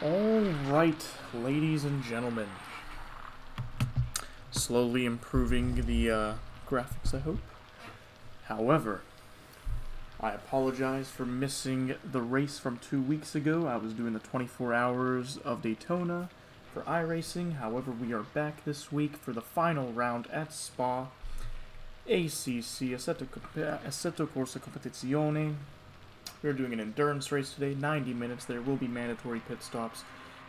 Alright, ladies and gentlemen. Slowly improving the graphics, I hope. However, I apologize for missing the race from 2 weeks ago. I was doing the 24 hours of Daytona for iRacing. However, we are back this week for the final round at Spa. ACC Assetto Corsa Competizione. We're doing an endurance race today, 90 minutes. There will be mandatory pit stops.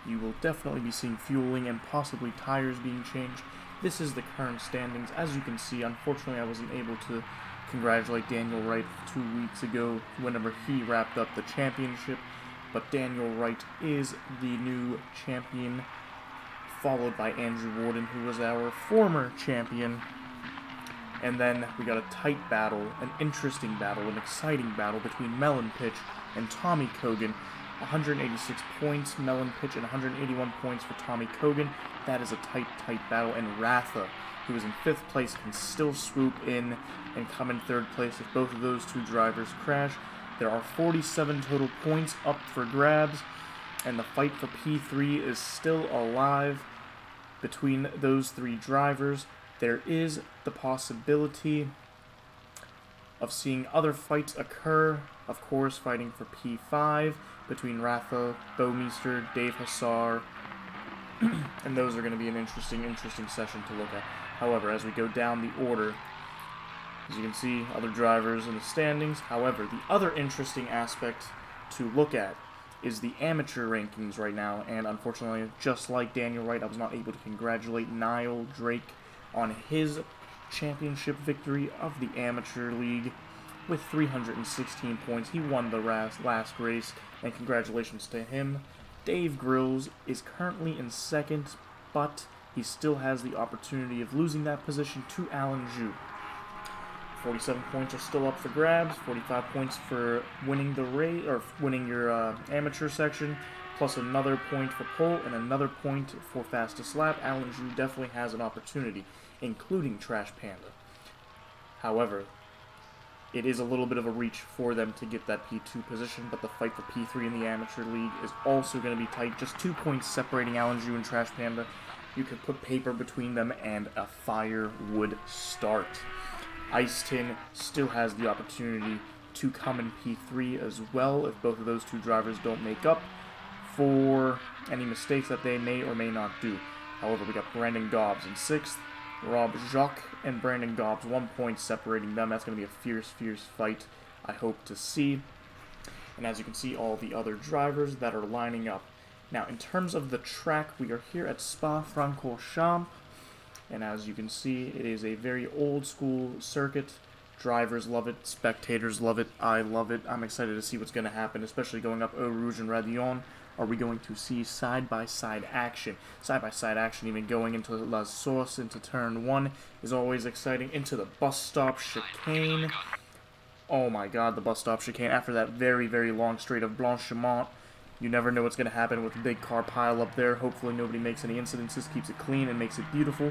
You will definitely be seeing fueling and possibly tires being changed. This is the current standings. As you can see, unfortunately I wasn't able to congratulate Daniel Wright 2 weeks ago whenever he wrapped up the championship. But Daniel Wright is the new champion, followed by Andrew Warden, who was our former champion. And then we got a tight battle, an interesting battle, an exciting battle between Melon Pitch and Tommy Kogan. 186 points, Melon Pitch, and 181 points for Tommy Kogan. That is a tight battle. And Ratha, who is in 5th place, can still swoop in and come in 3rd place if both of those two drivers crash. There are 47 total points up for grabs, and the fight for P3 is still alive between those 3 drivers. There is the possibility of seeing other fights occur, of course, fighting for P5 between Ratha, Bowmeister, Dave Hassar, and those are going to be an interesting session to look at. However, as we go down the order, as you can see, other drivers in the standings. However, the other interesting aspect to look at is the amateur rankings right now, and unfortunately, just like Daniel Wright, I was not able to congratulate Niall Drake on his championship victory of the Amateur League with 316 points. He won the last race, and congratulations to him. Dave Grills is currently in 2nd, but he still has the opportunity of losing that position to Alan Zhu. 47 points are still up for grabs, 45 points for winning the race, or winning your amateur section, plus another point for pole and another point for fastest lap. Alan Zhu definitely has an opportunity, including Trash Panda. However, it is a little bit of a reach for them to get that P2 position, but the fight for P3 in the Amateur League is also going to be tight. Just 2 points separating Alan Zhu and Trash Panda. You could put paper between them and a fire would start. Ice Tin still has the opportunity to come in P3 as well if both of those 2 drivers don't make up for any mistakes that they may or may not do. However, we got Brandon Gobbs in 6th, Rob Jacques and Brandon Gobbs, 1 point separating them. That's going to be a fierce fight, I hope to see. And as you can see, all the other drivers that are lining up. Now, in terms of the track, we are here at Spa-Francorchamps, and as you can see, it is a very old school circuit. Drivers love it, spectators love it, I love it. I'm excited to see what's going to happen, especially going up Eau Rouge and Radion. Are we going to see side-by-side action? Side-by-side action, even going into La Source, into turn 1, is always exciting. Into the bus stop chicane. Oh my god, the bus stop chicane. After that very long straight of Blanchiment, you never know what's going to happen with a big car pile up there. Hopefully nobody makes any incidences, keeps it clean, and makes it beautiful.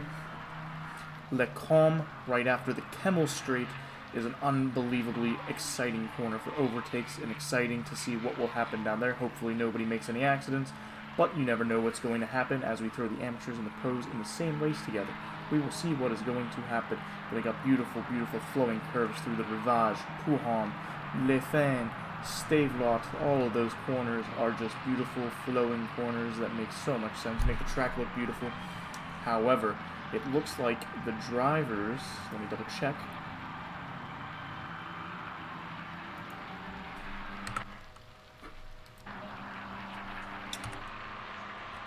Le Combe, right after the Kemmel Straight, is an unbelievably exciting corner for overtakes, and exciting to see what will happen down there. Hopefully nobody makes any accidents, but you never know what's going to happen as we throw the amateurs and the pros in the same race together. We will see what is going to happen. We got beautiful flowing curves through the Rivage, Pouhon, Le Fin, Stavelot. All of those corners are just beautiful flowing corners that make so much sense, make the track look beautiful. However, it looks like the drivers, let me double check,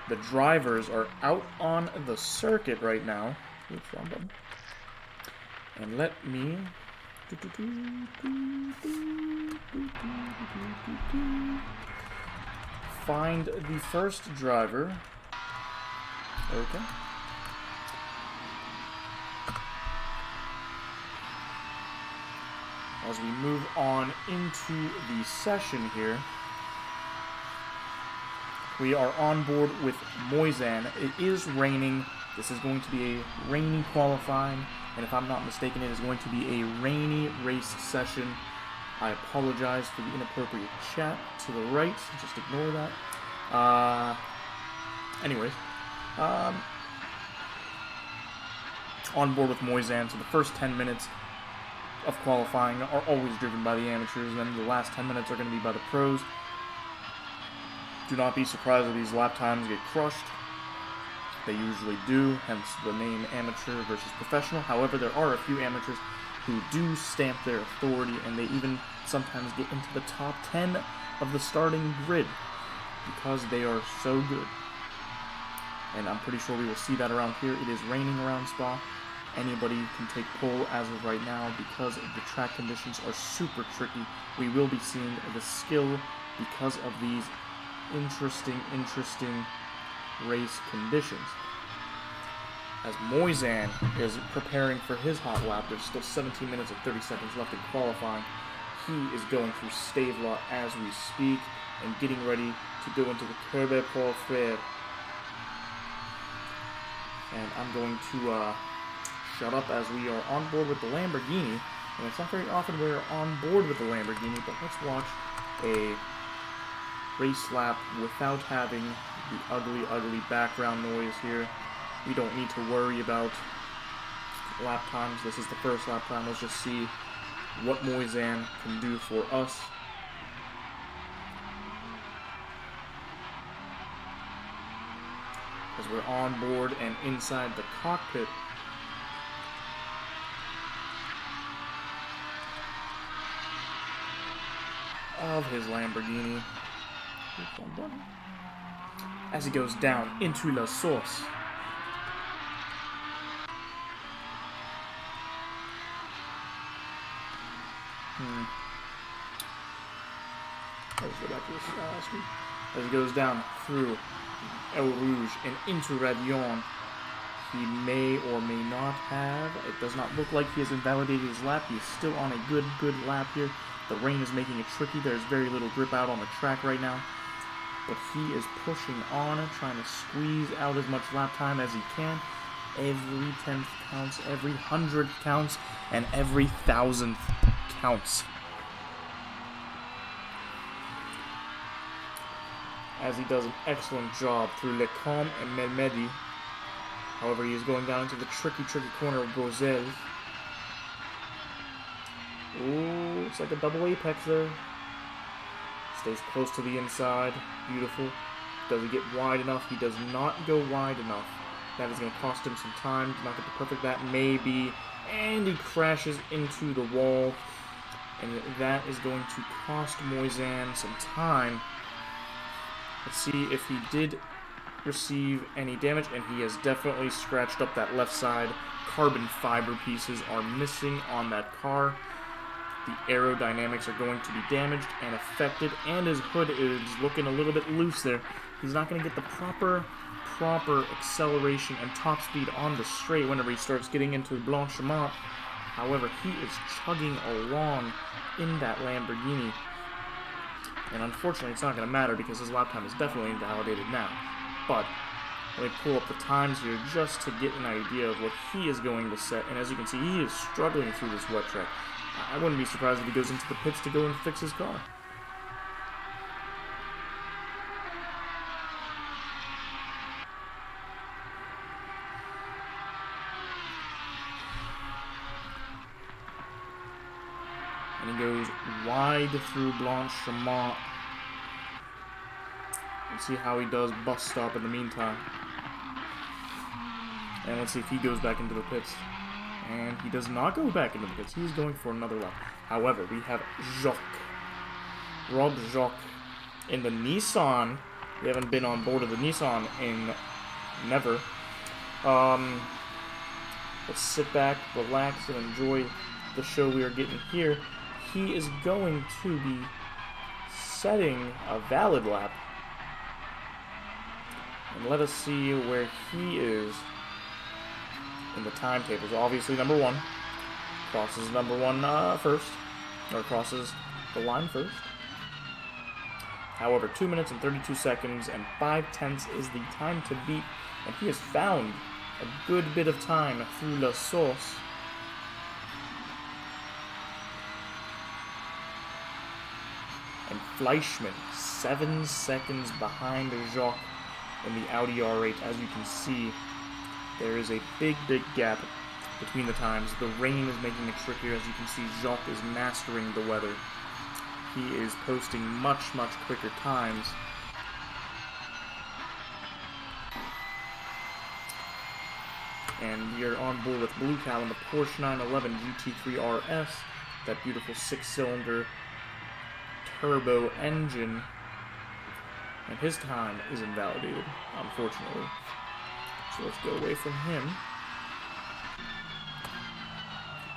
the drivers are out on the circuit right now. Oops, wrong button. And let me find the first driver. Okay. As we move on into the session here, we are on board with Moisan. It is raining. This is going to be a rainy qualifying, and if I'm not mistaken, it is going to be a rainy race session. I apologize for the inappropriate chat to the right. Just ignore that. Anyways, on board with Moisan. So the first 10 minutes of qualifying are always driven by the amateurs, and then the last 10 minutes are going to be by the pros. Do not be surprised if these lap times get crushed. They usually do, hence the name amateur versus professional. However, there are a few amateurs who do stamp their authority, and they even sometimes get into the top 10 of the starting grid because they are so good. And I'm pretty sure we will see that around here. It is raining around Spa. Anybody can take pole as of right now because the track conditions are super tricky. We will be seeing the skill because of these interesting race conditions. As Moisan is preparing for his hot lap, there's still 17 minutes and 30 seconds left in qualifying. He is going through Stavelot as we speak and getting ready to go into the Curbe Paul Frere. And I'm going to shut up as we are on board with the Lamborghini. And it's not very often we're on board with the Lamborghini, but let's watch a race lap without having the ugly background noise here. We don't need to worry about lap times. This is the first lap time. Let's just see what Moisan can do for us. As we're on board and inside the cockpit of his Lamborghini. As he goes down into La Source. Let's go back to this screen. As he goes down through El Rouge and into Ravion, he may or may not have. It does not look like he has invalidated his lap. He is still on a good lap here. The rain is making it tricky. There's very little grip out on the track right now. But he is pushing on, trying to squeeze out as much lap time as he can. Every 10th counts, every 100th counts, and every 1,000th counts. As he does an excellent job through Lecombe and Melmedi. However, he is going down into the tricky corner of Gozelle. Ooh, it's like a double apex there. Stays close to the inside. Beautiful. Does he get wide enough? He does not go wide enough. That is going to cost him some time. Does not get the perfect that maybe. And he crashes into the wall. And that is going to cost Moisan some time. Let's see if he did receive any damage. And he has definitely scratched up that left side. Carbon fiber pieces are missing on that car. The aerodynamics are going to be damaged and affected, and his hood is looking a little bit loose there. He's not going to get the proper acceleration and top speed on the straight whenever he starts getting into Blanchiment. However, he is chugging along in that Lamborghini. And unfortunately, it's not going to matter because his lap time is definitely invalidated now. But let me pull up the times here just to get an idea of what he is going to set. And as you can see, he is struggling through this wet track. I wouldn't be surprised if he goes into the pits to go and fix his car. And he goes wide through Blanchiment. Let's see how he does bus stop in the meantime. And let's see if he goes back into the pits. And he does not go back into the pits. He is going for another lap. However, we have Jacques. Rob Jacques in the Nissan. We haven't been on board of the Nissan in never. Let's sit back, relax, and enjoy the show we are getting here. He is going to be setting a valid lap. And let us see where he is in the timetables. Obviously, number one. Crosses number one first. Or crosses the line first. However, 2 minutes and 32 seconds and 5/10 is the time to beat. And he has found a good bit of time through La Source. And Fleischmann, 7 seconds behind Jacques in the Audi R8. As you can see, there is a big gap between the times. The rain is making it trickier. As you can see, Jacques is mastering the weather. He is posting much quicker times. And we are on board with Blue Cow in the Porsche 911 GT3 RS, that beautiful 6-cylinder turbo engine. And his time is invalidated, unfortunately. So let's go away from him.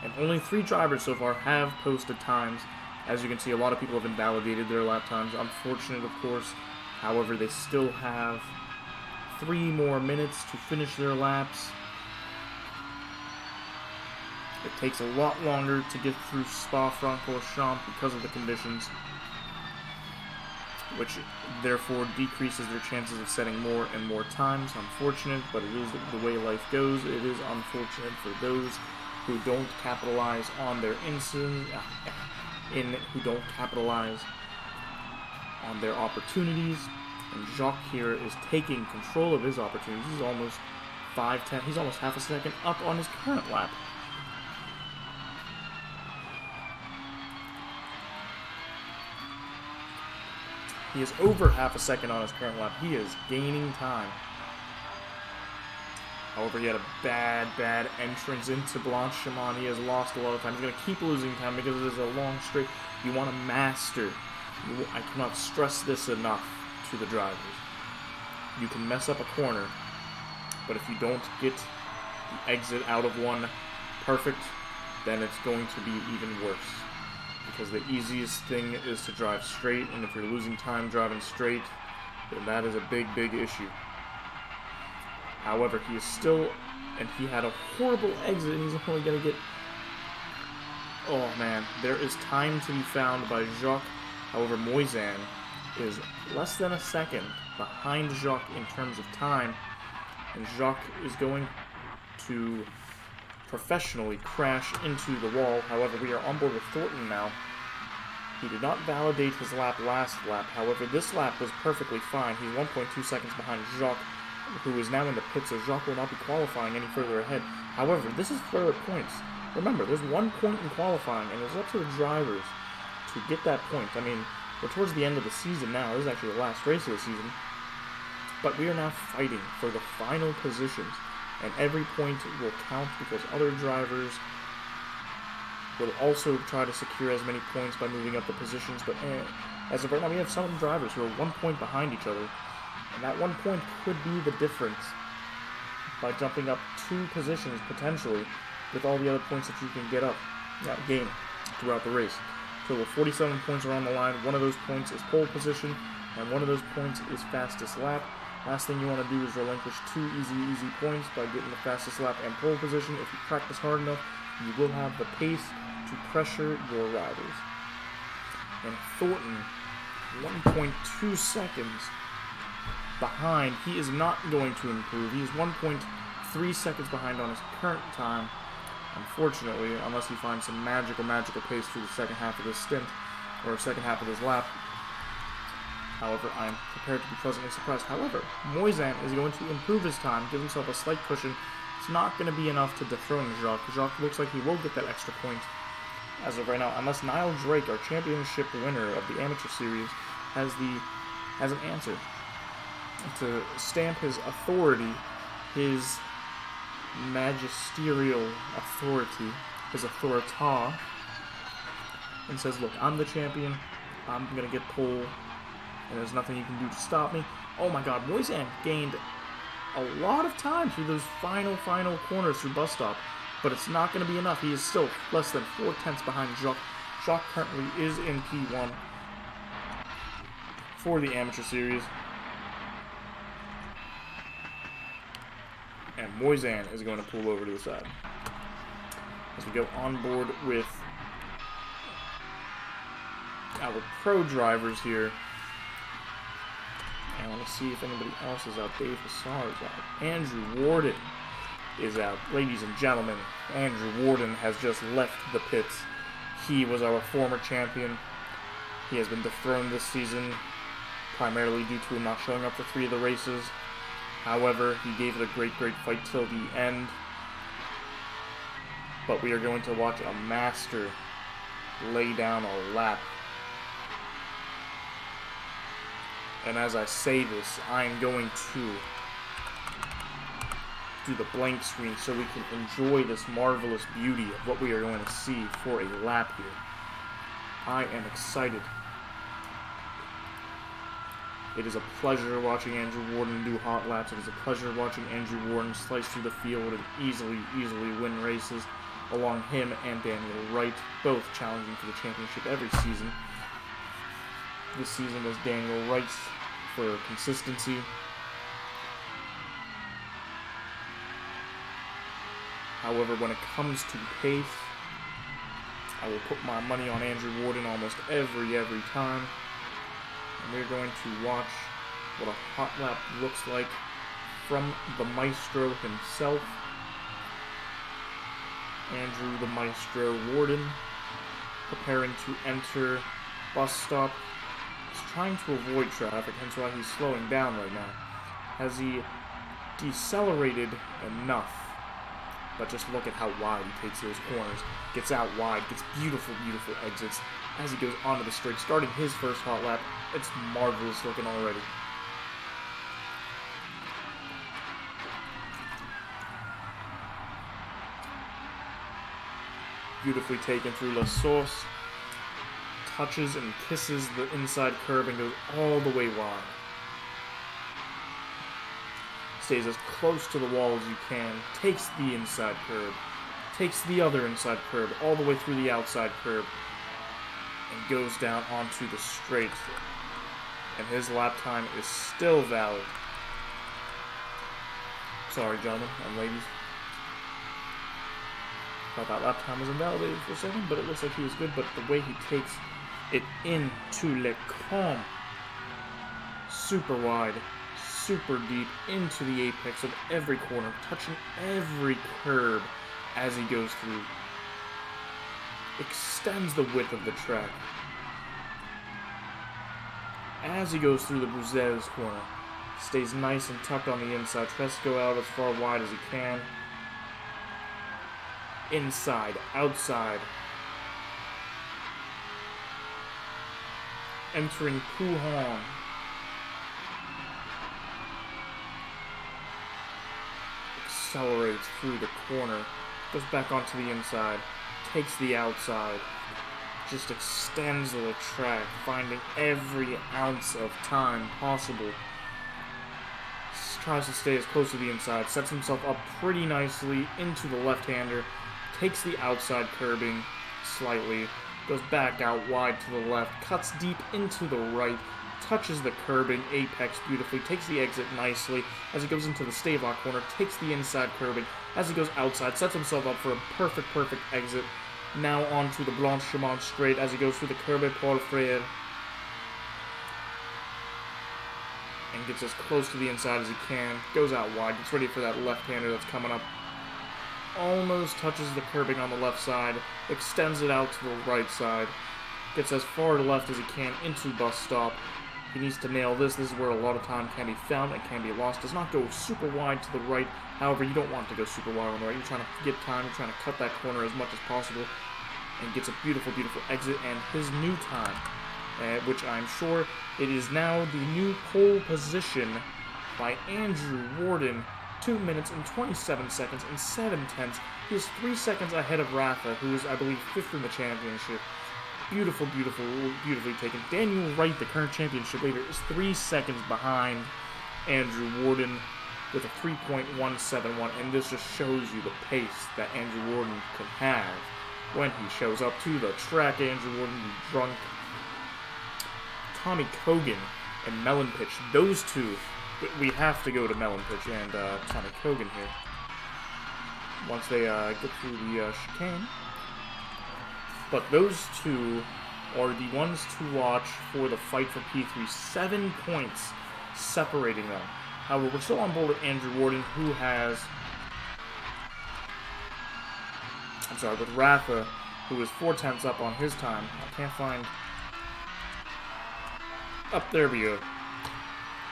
And only 3 drivers so far have posted times. As you can see, a lot of people have invalidated their lap times. Unfortunate, of course. However, they still have 3 more minutes to finish their laps. It takes a lot longer to get through Spa-Francorchamps because of the conditions, which therefore decreases their chances of setting more and more times. Unfortunate, but it is the way life goes. It is unfortunate for those who don't capitalize on their who don't capitalize on their opportunities. And Jacques here is taking control of his opportunities. He's almost 5/10. He's almost half a second up on his current lap. He is over half a second on his current lap. He is gaining time. However, he had a bad entrance into Blanchimont. He has lost a lot of time. He's going to keep losing time because it is a long straight. You want to master. I cannot stress this enough to the drivers. You can mess up a corner, but if you don't get the exit out of one perfect, then it's going to be even worse. Because the easiest thing is to drive straight, and if you're losing time driving straight, then that is a big issue. However, he is still, and he had a horrible exit, and he's only going to get, oh man, there is time to be found by Jacques. However, Moisan is less than a second behind Jacques in terms of time, and Jacques is going to professionally crash into the wall. However, we are on board with Thornton now. He did not validate his lap last lap. However, this lap was perfectly fine. He's 1.2 seconds behind Jacques, who is now in the pit, so Jacques will not be qualifying any further ahead. However, this is for points. Remember, there's 1 point in qualifying, and it's up to the drivers to get that point. I mean, we're towards the end of the season now. This is actually the last race of the season. But we are now fighting for the final positions. And every point will count because other drivers will also try to secure as many points by moving up the positions. But as of right now, we have some drivers who are 1 point behind each other. And that 1 point could be the difference by jumping up 2 positions, potentially, with all the other points that you can gain throughout the race. Total 47 points are on the line. One of those points is pole position, and one of those points is fastest lap. Last thing you want to do is relinquish 2 easy points by getting the fastest lap and pole position. If you practice hard enough, you will have the pace to pressure your riders. And Thornton, 1.2 seconds behind. He is not going to improve. He is 1.3 seconds behind on his current time. Unfortunately, unless he finds some magical pace through the second half of this stint, or second half of this lap. However, I am prepared to be pleasantly surprised. However, Moisan is going to improve his time, give himself a slight cushion. It's not going to be enough to dethrone Jacques. Jacques looks like he will get that extra point as of right now, unless Niall Drake, our championship winner of the amateur series, has an answer to stamp his authority, his magisterial authority, his authorita, and says, look, I'm the champion, I'm going to get pole, and there's nothing you can do to stop me. Oh my god, Moisan gained a lot of time through those final corners through bus stop, but it's not going to be enough. He is still less than 4/10 behind Jacques. Jacques currently is in P1 for the amateur series. And Moisan is going to pull over to the side. As we go on board with our pro drivers here. And I want to see if anybody else is out. Dave Hassar is out. Andrew Warden is out. Ladies and gentlemen, Andrew Warden has just left the pits. He was our former champion. He has been dethroned this season, primarily due to him not showing up for 3 of the races. However, he gave it a great fight till the end. But we are going to watch a master lay down a lap. And as I say this, I am going to do the blank screen so we can enjoy this marvelous beauty of what we are going to see for a lap here. I am excited. It is a pleasure watching Andrew Warden do hot laps. It is a pleasure watching Andrew Warden slice through the field and easily win races, along him and Daniel Wright, both challenging for the championship every season. This season was Daniel Wright's for consistency. However, when it comes to pace, I will put my money on Andrew Warden almost every time. And we're going to watch what a hot lap looks like from the maestro himself. Andrew the Maestro Warden, preparing to enter bus stop. He's trying to avoid traffic, hence why he's slowing down right now. Has he decelerated enough? But just look at how wide he takes those corners. Gets out wide, gets beautiful exits as he goes onto the straight, starting his first hot lap. It's marvelous looking already. Beautifully taken through La Source. Touches and kisses the inside curb and goes all the way wide. Stays as close to the wall as you can. Takes the inside curb. Takes the other inside curb all the way through the outside curb. And goes down onto the straight. And his lap time is still valid. Sorry, gentlemen and ladies. Thought that lap time was invalidated for a second, but it looks like he was good. But the way he takes it into Le Combe, super wide, super deep, into the apex of every corner, touching every curb as he goes through. Extends the width of the track. As he goes through the Bruxelles corner, stays nice and tucked on the inside, tries to go out as far wide as he can. Inside, outside. Entering Pouhon. Accelerates through the corner. Goes back onto the inside. Takes the outside. Just extends the track, finding every ounce of time possible. Tries to stay as close to the inside. Sets himself up pretty nicely into the left-hander. Takes the outside curbing slightly, goes back out wide to the left, cuts deep into the right, touches the curbing apex beautifully, takes the exit nicely as he goes into the Stavelot corner, takes the inside curbing as he goes outside, sets himself up for a perfect exit. Now onto the Blanchimont straight as he goes through the curb Paul Frere and gets as close to the inside as he can, goes out wide, gets ready for that left-hander that's coming up. Almost touches the curbing on the left side, extends it out to the right side, gets as far to left as he can into bus stop. He needs to nail this. This is where a lot of time can be found and can be lost. Does not go super wide to the right. However, you don't want to go super wide on the right. You're trying to get time. You're trying to cut that corner as much as possible. And gets a beautiful exit. And his new time, which I'm sure it is now the new pole position by Andrew Warden. 2 minutes and 27 seconds and 7/10. He is 3 seconds ahead of Rafa, who is, I believe, 5th in the championship. Beautifully taken. Daniel Wright, the current championship leader, is 3 seconds behind Andrew Warden with a 3.171, and this just shows you the pace that Andrew Warden can have when he shows up to the track. Andrew Warden, the drunk. Tommy Cogan and Melon Pitch, those two. We have to go to Melon Pitch and Tommy Cogan here. Once they get through the chicane. But those two are the ones to watch for the fight for P3. 7 points separating them. However, we're still on board with Andrew Warden, who has... with Rafa, who is 4/10 up on his time. I can't find there we go.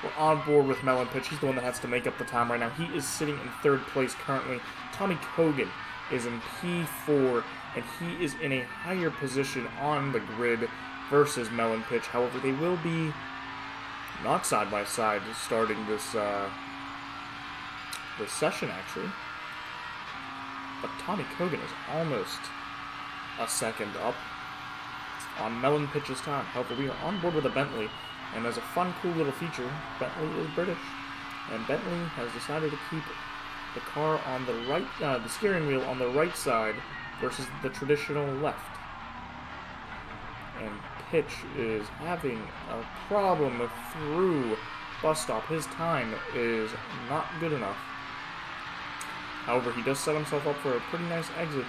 We're on board with Melon Pitch. He's the one that has to make up the time right now. He is sitting in 3rd place currently. Tommy Kogan is in P4, and he is in a higher position on the grid versus Melon Pitch. However, they will be not side by side starting this session, actually. But Tommy Kogan is almost a second up on Melon Pitch's time. However, we are on board with a Bentley, and as a fun, cool little feature, Bentley is British, and Bentley has decided to keep the car on the right, the steering wheel on the right side versus the traditional left. And Pitch is having a problem through bus stop. His time is not good enough. However, he does set himself up for a pretty nice exit.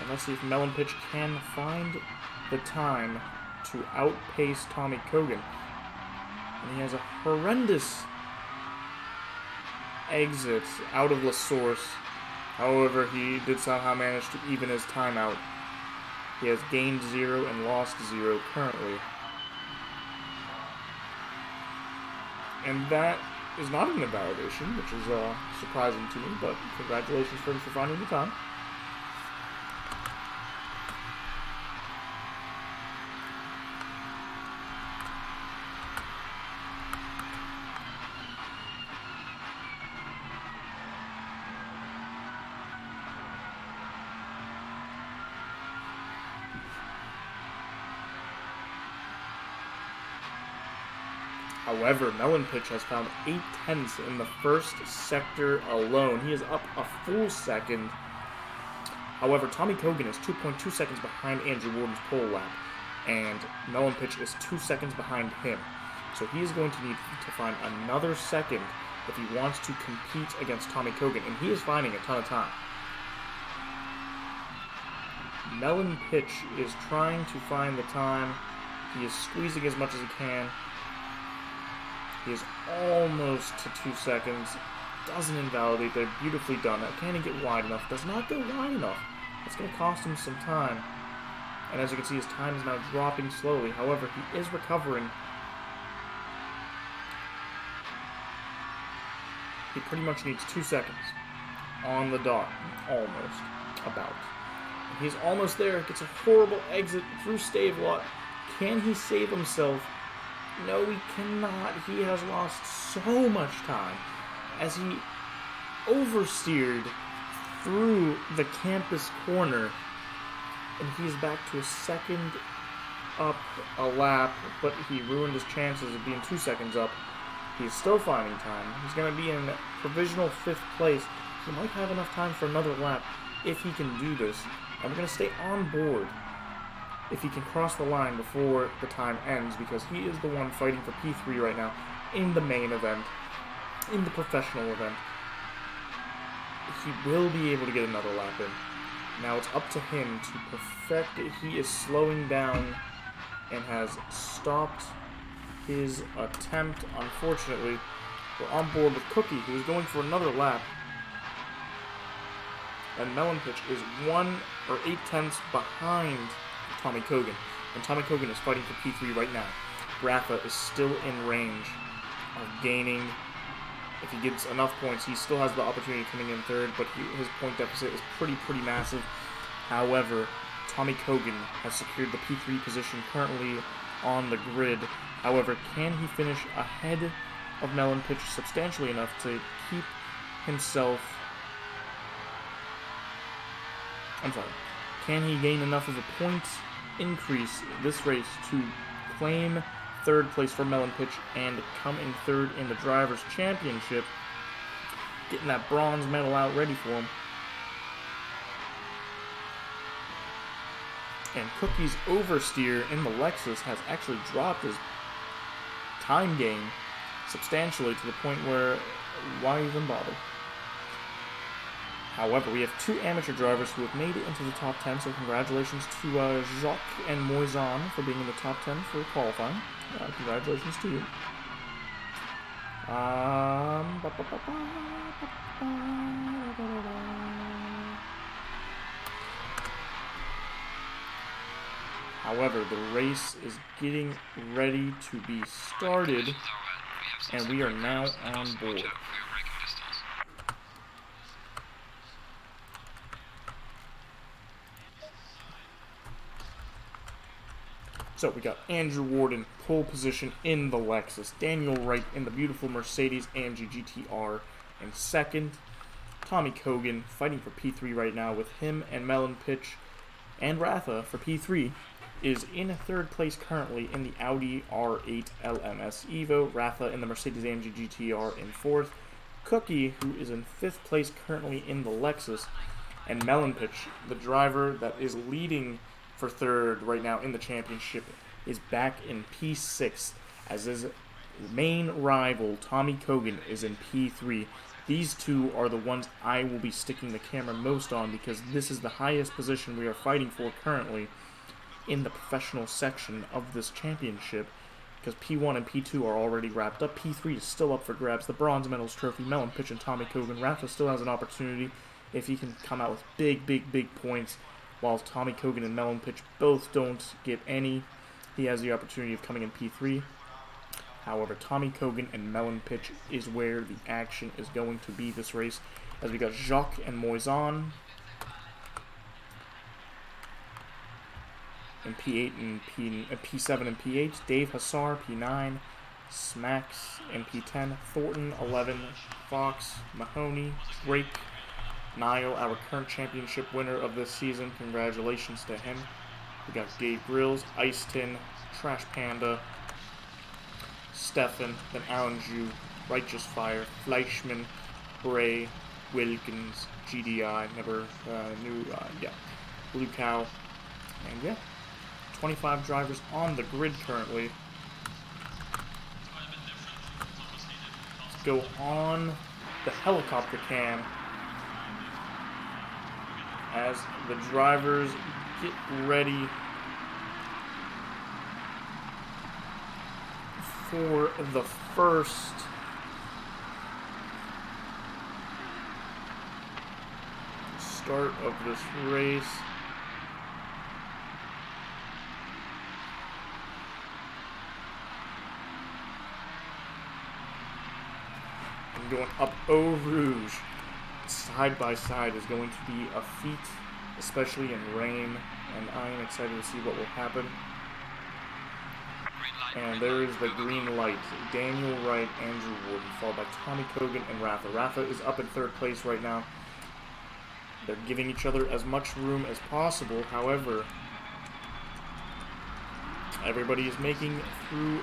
And let's see if Melon Pitch can find the time to outpace Tommy Kogan. And he has a horrendous exit out of La Source. However, he did somehow manage to even his time out. He has gained 0 and lost 0 currently. And that is not an invalidation, which is surprising to me, but congratulations for him for finding the time. However, Melon Pitch has found 8 tenths in the first sector alone. He is up a full second. However, Tommy Kogan is 2.2 seconds behind Andrew Warden's pole lap, and Melon Pitch is 2 seconds behind him. So he is going to need to find another second if he wants to compete against Tommy Kogan, and he is finding a ton of time. Melon Pitch is trying to find the time. He is squeezing as much as he can. He is almost to 2 seconds. Doesn't invalidate there. Beautifully done. Can he get wide enough? Does not go wide enough. It's going to cost him some time. And as you can see, his time is now dropping slowly. However, he is recovering. He pretty much needs 2 seconds. On the dot. Almost. About. And he's almost there. Gets a horrible exit through Stavelot. Can he save himself? No, he cannot. He has lost so much time as he oversteered through the campus corner, and he's back to a second up a lap, but he ruined his chances of being 2 seconds up. He's still finding time. He's going to be in provisional 5th place. He might have enough time for another lap if he can do this, and we're going to stay on board if he can cross the line before the time ends, because he is the one fighting for P3 right now in the main event, in the professional event. He will be able to get another lap in. Now it's up to him to perfect it. He is slowing down and has stopped his attempt. Unfortunately, we're on board with Cookie, who is going for another lap. And Melon Pitch is 1 or 8 tenths behind Tommy Kogan, and Tommy Kogan is fighting for P3 right now. Rafa is still in range of gaining. If he gets enough points, he still has the opportunity of coming in 3rd, but his point deficit is pretty massive. However, Tommy Kogan has secured the P3 position currently on the grid. However, can he finish ahead of Melon Pitch substantially enough to keep himself... Can he gain enough of a point increase this race to claim 3rd place for Melon Pitch and come in 3rd in the Drivers' Championship, getting that bronze medal out ready for him. And Cookie's oversteer in the Lexus has actually dropped his time gain substantially to the point where why even bother? However, we have 2 amateur drivers who have made it into the top 10, so congratulations to Jacques and Moisan for being in the top 10 for qualifying. Congratulations to you. However, the race is getting ready to be started, and we are now on board. So we got Andrew Warden, pole position in the Lexus. Daniel Wright in the beautiful Mercedes AMG GTR in second. Tommy Kogan fighting for P3 right now with him and Melon Pitch and Ratha for P3 is in third place currently in the Audi R8 LMS Evo. Ratha in the Mercedes AMG GTR in fourth. Cookie, who is in fifth place currently in the Lexus. And Melon Pitch, the driver that is leading for third right now in the championship, is back in P6 as his main rival, Tommy Kogan, is in P3. These two are the ones I will be sticking the camera most on because this is the highest position we are fighting for currently in the professional section of this championship, because P1 and P2 are already wrapped up. P3 is still up for grabs. The bronze medals trophy, Melon Pitch and Tommy Kogan. Rafa still has an opportunity if he can come out with big points, while Tommy Kogan and Melon Pitch both don't get any. He has the opportunity of coming in P3. However, Tommy Kogan and Melon Pitch is where the action is going to be this race, as we got Jacques and Moisan in P8 and P7 and P8, Dave Hassar, P9, Smacks in P10, Thornton, 11, Fox, Mahoney, Drake, Niall, our current championship winner of this season. Congratulations to him. We got Gabe Grills, Ice Tin, Trash Panda, Stefan, then Alan Jew, Righteous Fire, Fleischman, Bray, Wilkins, GDI, never knew, Blue Cow, and 25 drivers on the grid currently. Let's go on the helicopter cam as the drivers get ready for the first start of this race. And going up Eau Rouge side by side is going to be a feat, especially in rain, and I am excited to see what will happen. And there is the green light. Daniel Wright, Andrew Warden, followed by Tommy Kogan and Rafa. Rafa is up in third place right now. They're giving each other as much room as possible. However, everybody is making through.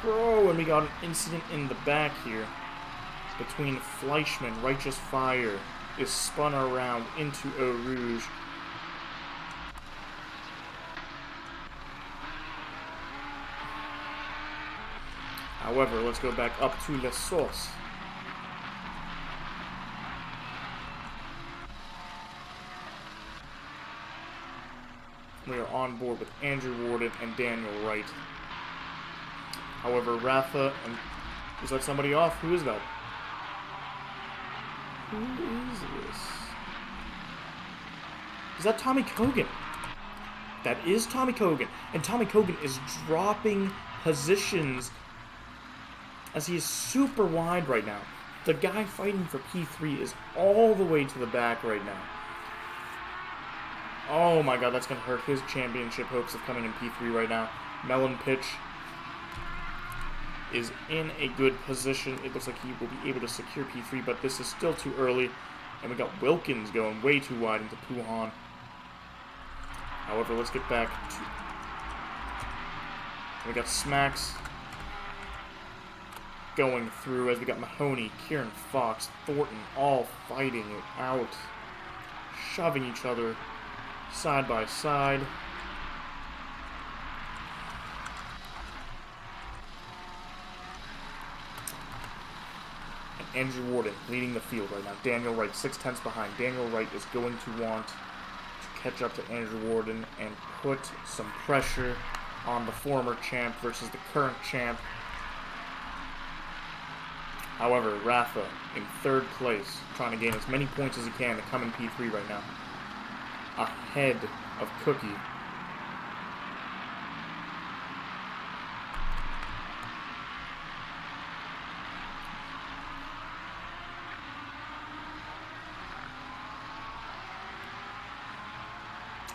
And we got an incident in the back here between Fleischman. Righteous Fire is spun around into Eau Rouge. However, let's go back up to La Source. We are on board with Andrew Warden and Daniel Wright. However, Rafa and... Is that somebody off? Who is that? Who is this? Is that Tommy Kogan? That is Tommy Kogan. And Tommy Kogan is dropping positions as he is super wide right now. The guy fighting for P3 is all the way to the back right now. Oh my god, that's going to hurt his championship hopes of coming in P3 right now. Melon Pitch is in a good position. It looks like he will be able to secure P3, but this is still too early. And we got Wilkins going way too wide into Puhan. However, let's get back to... We got Smacks going through as we got Mahoney, Kieran Fox, Thornton all fighting it out, shoving each other side by side. And Andrew Warden leading the field right now. Daniel Wright 6/10 behind. Daniel Wright is going to want to catch up to Andrew Warden and put some pressure on the former champ versus the current champ. However, Rafa in third place, trying to gain as many points as he can to come in P3 right now. Ahead of Cookie.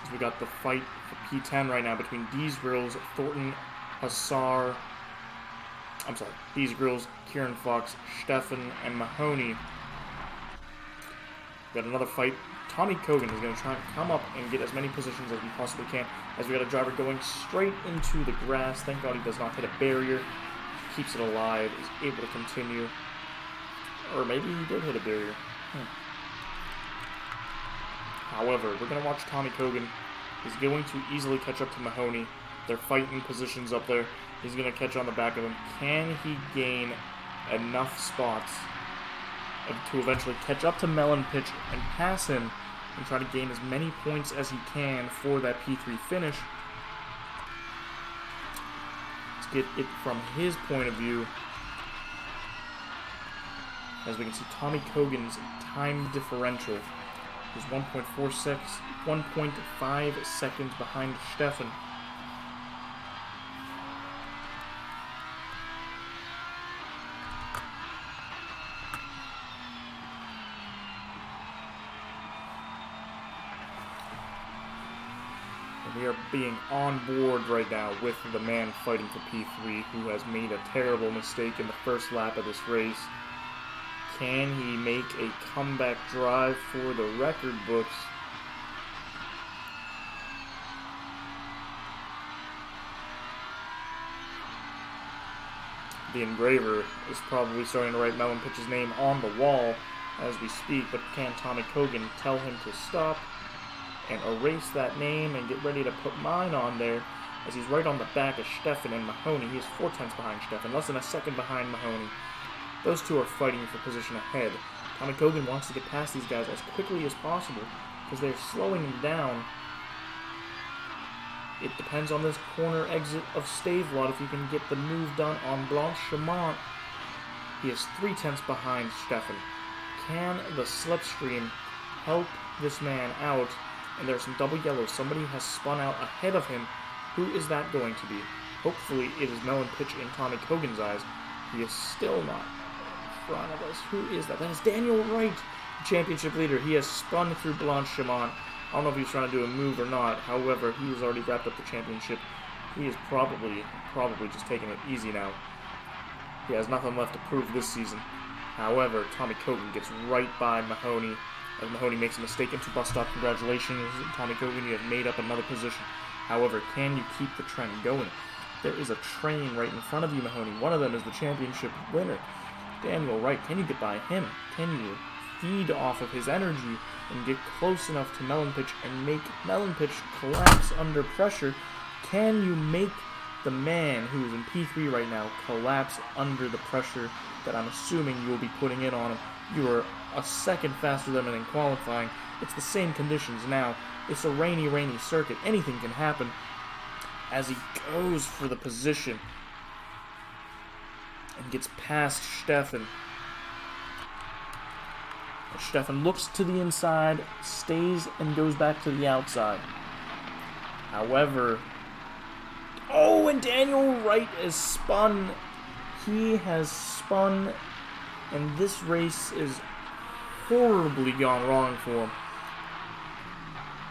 So we got the fight for P10 right now between Deez Grills, Thornton, Hassar. I'm sorry, Deez Grills, Kieran Fox, Stefan, and Mahoney. We got another fight. Tommy Kogan is going to try and come up and get as many positions as we possibly can. As we got a driver going straight into the grass. Thank God he does not hit a barrier. Keeps it alive, is able to continue. Or maybe he did hit a barrier. However, we're going to watch Tommy Kogan. He's going to easily catch up to Mahoney. They're fighting positions up there. He's going to catch on the back of him. Can he gain enough spots to eventually catch up to Melon Pitch and pass him and try to gain as many points as he can for that P3 finish? Let's get it from his point of view. As we can see, Tommy Kogan's time differential is 1.46, 1.5 seconds behind Stefan. We are being on board right now with the man fighting for P3 who has made a terrible mistake in the first lap of this race. Can he make a comeback drive for the record books? The engraver is probably starting to write Melon Pitch's name on the wall as we speak, but can Tommy Kogan tell him to stop and erase that name and get ready to put mine on there, as he's right on the back of Stefan and Mahoney. He is 4 tenths behind Stefan, less than a second behind Mahoney. Those two are fighting for position ahead. Tommy Kogan wants to get past these guys as quickly as possible because they're slowing him down. It depends on this corner exit of Stavelot if you can get the move done on Blanchemont. He is 3 tenths behind Stefan. Can the slipstream help this man out? And there's some double yellows. Somebody has spun out ahead of him. Who is that going to be? Hopefully it is Melon Pitch in Tommy Kogan's eyes. He is still not in front of us. Who is that? That is Daniel Wright, championship leader. He has spun through Blanchemont. I don't know if he's trying to do a move or not. However, he has already wrapped up the championship. He is probably just taking it easy now. He has nothing left to prove this season. However, Tommy Kogan gets right by Mahoney. As Mahoney makes a mistake into bus stop. Congratulations, Tommy Kogan, you have made up another position. However, can you keep the trend going? There is a train right in front of you, Mahoney. One of them is the championship winner, Daniel Wright. Can you get by him? Can you feed off of his energy and get close enough to Melon Pitch and make Melon Pitch collapse under pressure? Can you make the man who is in P3 right now collapse under the pressure that I'm assuming you will be putting in on him? You are a second faster than him in qualifying. It's the same conditions now. It's a rainy circuit. Anything can happen. As he goes for the position and gets past Stefan. Stefan looks to the inside, stays and goes back to the outside. However, oh, and Daniel Wright is spun. He has spun, and this race is horribly gone wrong for him.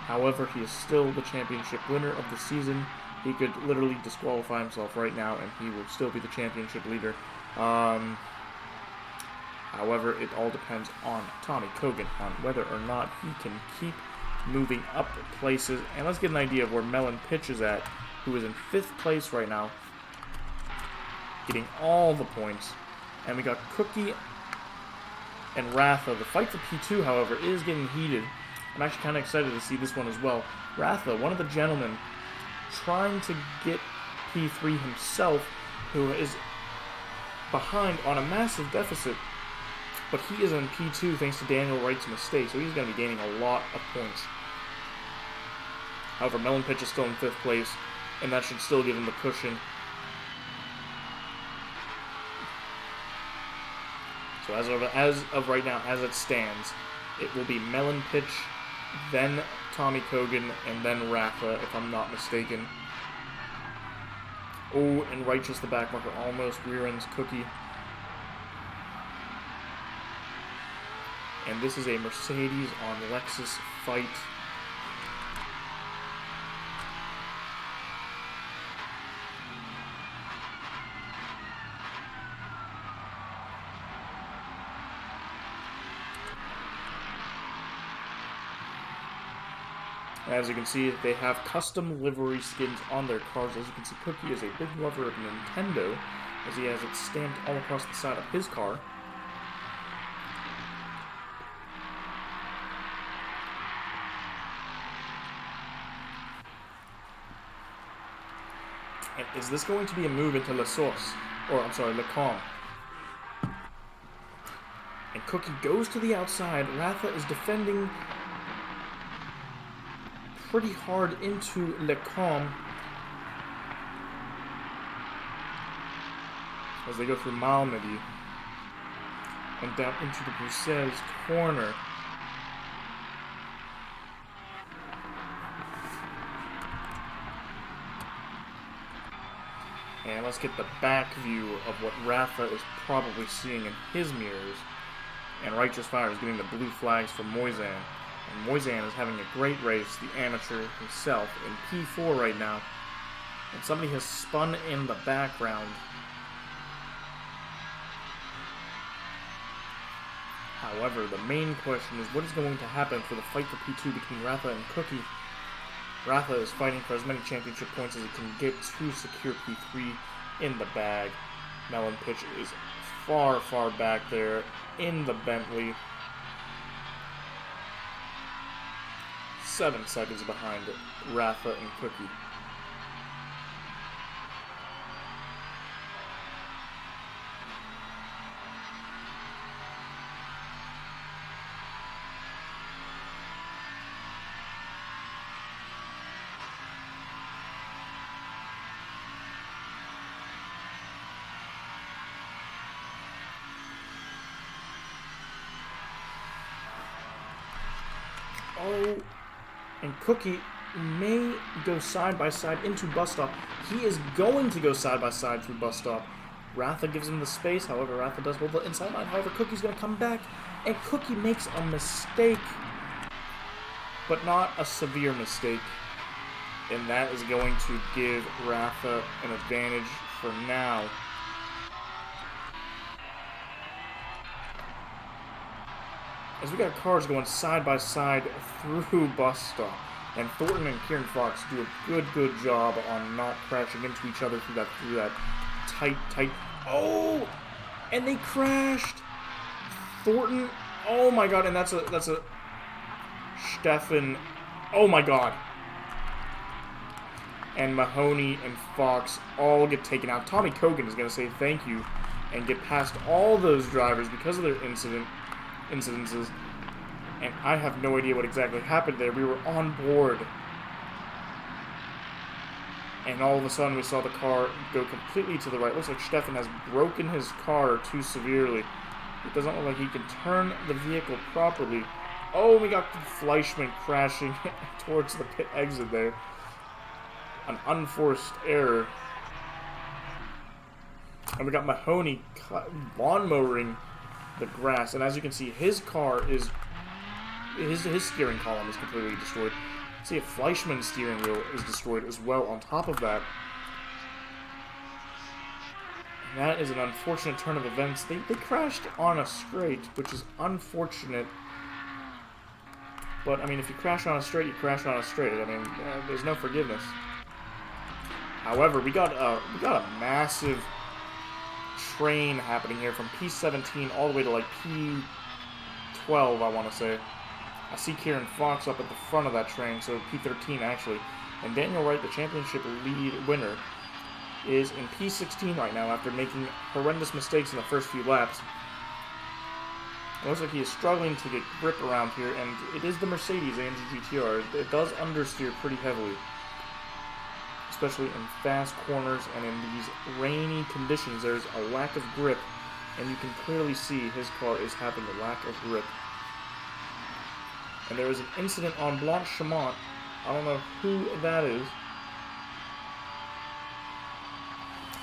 However, he is still the championship winner of the season. He could literally disqualify himself right now, and he will still be the championship leader. However, it all depends on Tommy Kogan, on whether or not he can keep moving up places. And let's get an idea of where Melon Pitch is at, who is in 5th place right now, getting all the points. And we got Cookie and Ratha. The fight for P2, however, is getting heated. I'm actually kind of excited to see this one as well. Ratha, one of the gentlemen, trying to get P3 himself, who is behind on a massive deficit, but he is in P2 thanks to Daniel Wright's mistake, so he's going to be gaining a lot of points. However, Melon Pitch is still in 5th place, and that should still give him the cushion. So as of right now, as it stands, it will be Melon Pitch, then Tommy Kogan, and then Ratha, if I'm not mistaken. Oh, and Righteous, the backmarker, almost rear-ends Cookie. And this is a Mercedes on Lexus fight. And as you can see, they have custom livery skins on their cars. As you can see, Cookie is a big lover of Nintendo, as he has it stamped all across the side of his car. And is this going to be a move into La Sauce? Or, I'm sorry, Le Con. And Cookie goes to the outside. Ratha is defending pretty hard into Le Con as they go through Malmedy and down into the Bruxelles corner. And let's get the back view of what Ratha is probably seeing in his mirrors. And Righteous Fire is getting the blue flags for Moisan. And Moisan is having a great race, the amateur himself, in P4 right now. And somebody has spun in the background. However, the main question is what is going to happen for the fight for P2 between Ratha and Cookie. Ratha is fighting for as many championship points as he can get to secure P3 in the bag. Melon Pitch is far, far back there in the Bentley. 7 seconds behind Ratha and Cookie. Oh, and Cookie may go side by side into bus stop. He is going to go side by side through bus stop. Ratha gives him the space. However, Ratha does hold the inside line. However, Cookie's going to come back, and Cookie makes a mistake, but not a severe mistake. And that is going to give Ratha an advantage for now. As we got cars going side by side through bus stop. And Thornton and Kieran Fox do a good job on not crashing into each other through that tight. Oh! And they crashed! Thornton, oh my god, and that's a Stefan, oh my god. And Mahoney and Fox all get taken out. Tommy Kogan is going to say thank you and get past all those drivers because of their incidences. And I have no idea what exactly happened there. We were on board. And all of a sudden we saw the car go completely to the right. Looks like Stefan has broken his car too severely. It doesn't look like he can turn the vehicle properly. Oh, we got Fleischmann crashing towards the pit exit there. An unforced error. And we got Mahoney lawnmowering the grass. And as you can see, his car is... His steering column is completely destroyed. See if Fleischmann's steering wheel is destroyed as well on top of that. And that is an unfortunate turn of events. They crashed on a straight, which is unfortunate. But, I mean, if you crash on a straight, you crash on a straight. I mean, there's no forgiveness. However, we got a massive train happening here from P17 all the way to, like, P12, I want to say. I see Kieran Fox up at the front of that train, so P13 actually. And Daniel Wright, the championship lead winner, is in P16 right now after making horrendous mistakes in the first few laps. It looks like he is struggling to get grip around here, and it is the Mercedes AMG GTR. It does understeer pretty heavily, especially in fast corners and in these rainy conditions. There's a lack of grip, and you can clearly see his car is having a lack of grip. And there is an incident on Blanchemont. I don't know who that is,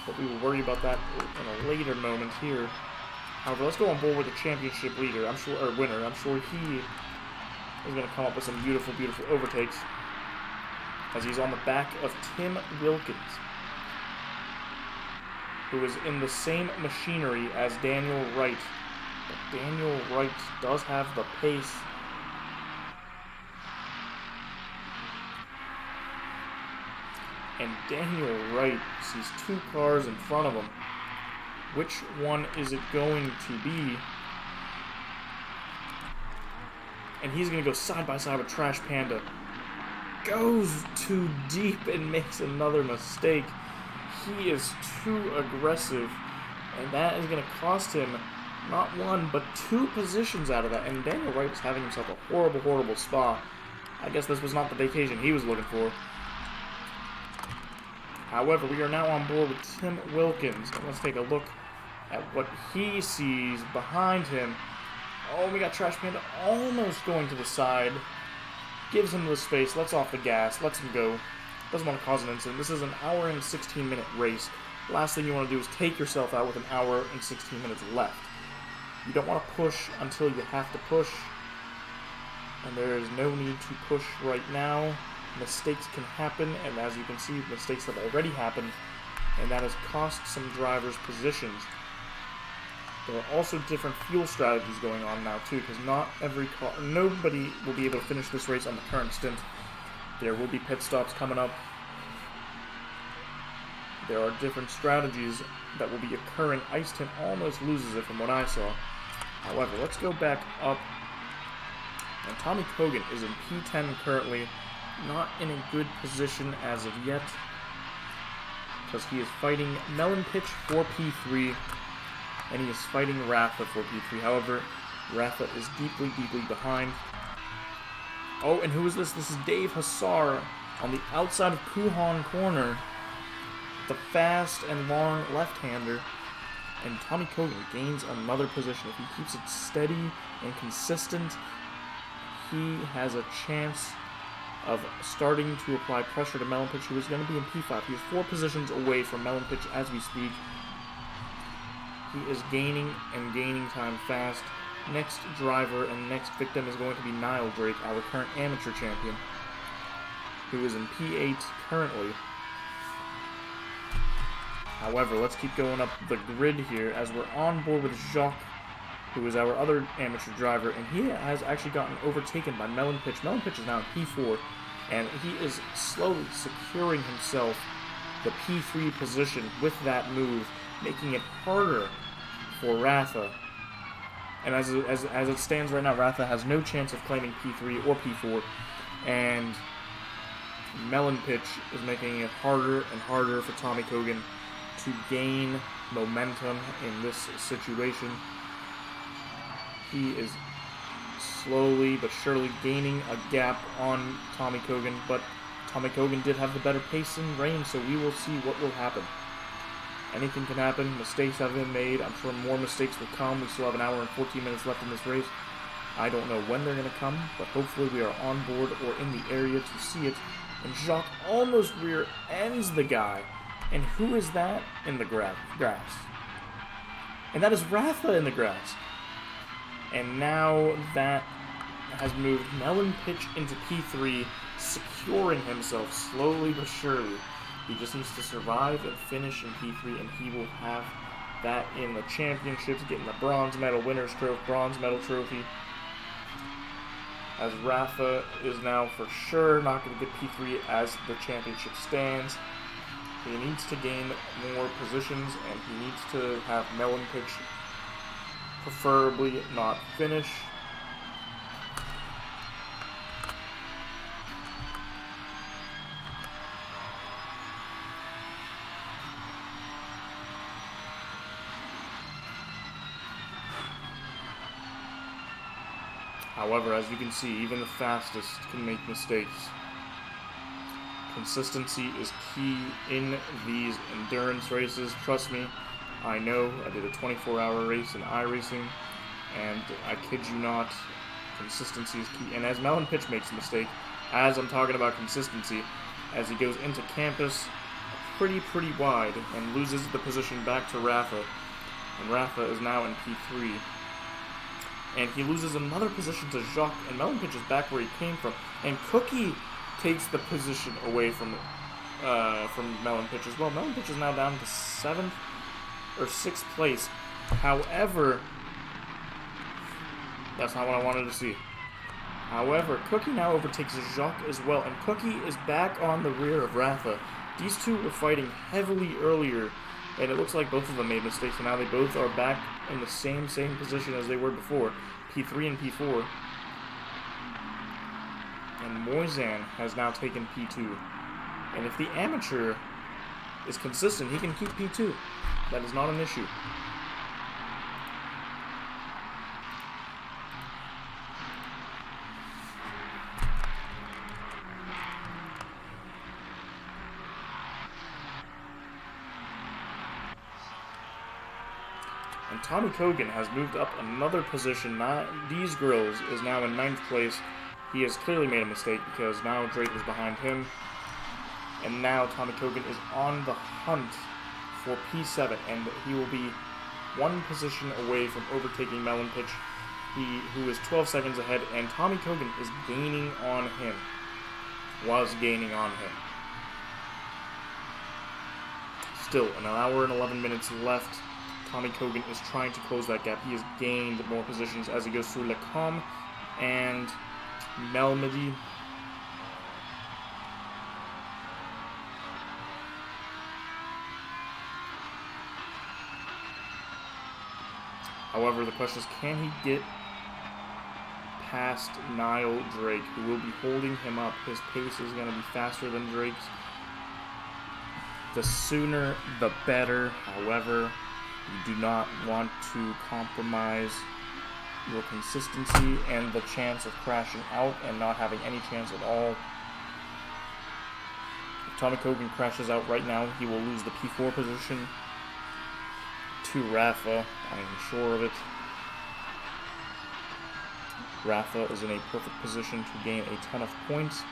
but we will worry about that in a later moment here. However, let's go on board with the championship leader. Winner. I'm sure he is going to come up with some beautiful, beautiful overtakes, as he's on the back of Tim Wilkins, who is in the same machinery as Daniel Wright. But Daniel Wright does have the pace. and Daniel Wright sees two cars in front of him. Which one is it going to be? And he's going to go side by side with Trash Panda. Goes too deep and makes another mistake. He is too aggressive, and that is going to cost him not one, but two positions out of that. And Daniel Wright is having himself a horrible, horrible spot. I guess this was not the vacation he was looking for. However, we are now on board with Tim Wilkins. And let's take a look at what he sees behind him. Oh, we got Trash Panda almost going to the side. Gives him the space, lets off the gas, lets him go. Doesn't want to cause an incident. This is an hour and 16-minute race. Last thing you want to do is take yourself out with an hour and 16 minutes left. You don't want to push until you have to push. And there is no need to push right now. Mistakes can happen, and as you can see, mistakes have already happened, and that has cost some drivers positions. There are also different fuel strategies going on now too, because not every car, nobody will be able to finish this race on the current stint. There will be pit stops coming up. There are different strategies that will be occurring. Ice Tin almost loses it from what I saw. However, let's go back up. And Tommy Kogan is in P10 currently, not in a good position as of yet, because he is fighting Melon Pitch for P3. And he is fighting Rafa for P3. However, Rafa is deeply, deeply behind. Oh, and who is this? This is Dave Hassar on the outside of Kuhan Corner. The fast and long left-hander. And Tommy Kogan gains another position. If he keeps it steady and consistent, he has a chance of starting to apply pressure to Melon Pitch, who is going to be in P5. He is 4 positions away from Melon Pitch as we speak. He is gaining and gaining time fast. Next driver and next victim is going to be Niall Drake, our current amateur champion, who is in P8 currently. However, let's keep going up the grid here as we're on board with Jacques, who is our other amateur driver, and he has actually gotten overtaken by Melon Pitch. Melon Pitch is now in P4, and he is slowly securing himself the P3 position with that move, making it harder for Rafa. And as it stands right now, Rafa has no chance of claiming P3 or P4, and Melon Pitch is making it harder and harder for Tommy Kogan to gain momentum in this situation. He is slowly but surely gaining a gap on Tommy Kogan, but Tommy Kogan did have the better pace and range, so we will see what will happen. Anything can happen. Mistakes have been made. I'm sure more mistakes will come. We still have an hour and 14 minutes left in this race. I don't know when they're going to come, but hopefully we are on board or in the area to see it. And Jacques almost rear ends the guy. And who is that in the grass? And that is Rafa in the grass. And now that has moved Melon Pitch into P3, securing himself slowly but surely. He just needs to survive and finish in P3, and he will have that in the championships, getting the bronze medal, winner's trophy, bronze medal trophy. As Rafa is now for sure not going to get P3 as the championship stands. He needs to gain more positions, and he needs to have Melon Pitch preferably not finish. However, as you can see, even the fastest can make mistakes. Consistency is key in these endurance races. Trust me, I know. I did a 24-hour race in iRacing, and I kid you not, consistency is key. And as Melon Pitch makes a mistake, as I'm talking about consistency, as he goes into campus pretty wide and loses the position back to Rafa, and Rafa is now in P3. And he loses another position to Jacques, and Melon Pitch is back where he came from. And Cookie takes the position away from Melon Pitch as well. Melon Pitch is now down to 7th or 6th place. However, that's not what I wanted to see. However, Cookie now overtakes Jacques as well, and Cookie is back on the rear of Rafa. These two were fighting heavily earlier, and it looks like both of them made mistakes, and now they both are back in the same position as they were before, P3 and P4. And Moisan has now taken P2. And if the amateur is consistent, he can keep P2. That is not an issue. And Tommy Kogan has moved up another position. These Grills is now in 9th place. He has clearly made a mistake because now Drake is behind him. And now Tommy Kogan is on the hunt for P7, and he will be one position away from overtaking Melon Pitch, who is 12 seconds ahead, and Tommy Kogan is gaining on him. Still, an hour and 11 minutes left. Tommy Kogan is trying to close that gap. He has gained more positions as he goes through Lecom and Melmedy. However, the question is, can he get past Niall Drake, who will be holding him up? His pace is going to be faster than Drake's. The sooner, the better. However, you do not want to compromise your consistency and the chance of crashing out and not having any chance at all. If Tommy Kogan crashes out right now, he will lose the P4 position to Rafa. I am sure of it. Rafa is in a perfect position to gain a ton of points,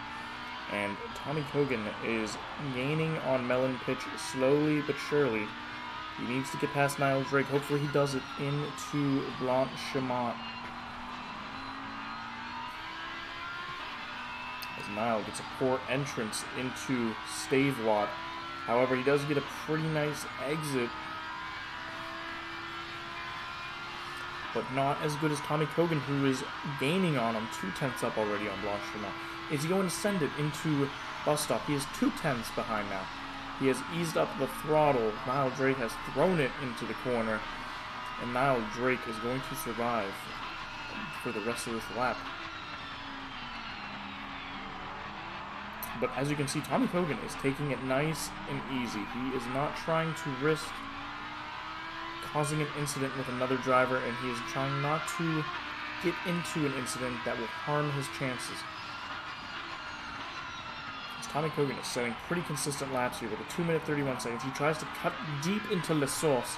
and Tommy Kogan is gaining on Melon Pitch slowly but surely. He needs to get past Niall Drake. Hopefully he does it into Blanchemont. As Niall gets a poor entrance into Stavelot. However, he does get a pretty nice exit, but not as good as Tommy Kogan, who is gaining on him, 2/10 up already on Blanchemont. Is he going to send it into Bus Stop? He is 2/10 behind now. He has eased up the throttle. Niall Drake has thrown it into the corner, and Niall Drake is going to survive for the rest of this lap. But as you can see, Tommy Kogan is taking it nice and easy. He is not trying to risk causing an incident with another driver, and he is trying not to get into an incident that will harm his chances. As Tommy Kogan is setting pretty consistent laps here with a 2 minute 31 seconds. He tries to cut deep into La Sauce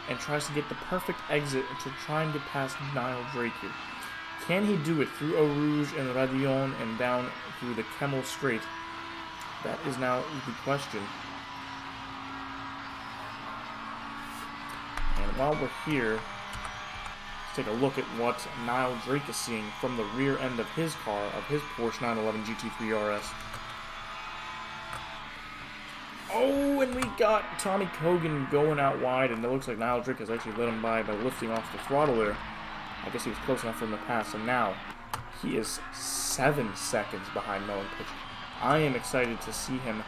and tries to get the perfect exit to try and get past Niall Drake here. Can he do it through Eau Rouge and Radion and down through the Kemmel Straight? That is now the question. And while we're here, let's take a look at what Niall Drake is seeing from the rear end of his car, of his Porsche 911 GT3 RS. Oh, and we got Tommy Kogan going out wide, and it looks like Niall Drake has actually let him by lifting off the throttle there. I guess he was close enough for him to pass, and now he is 7 seconds behind Melon Pitch. I am excited to see him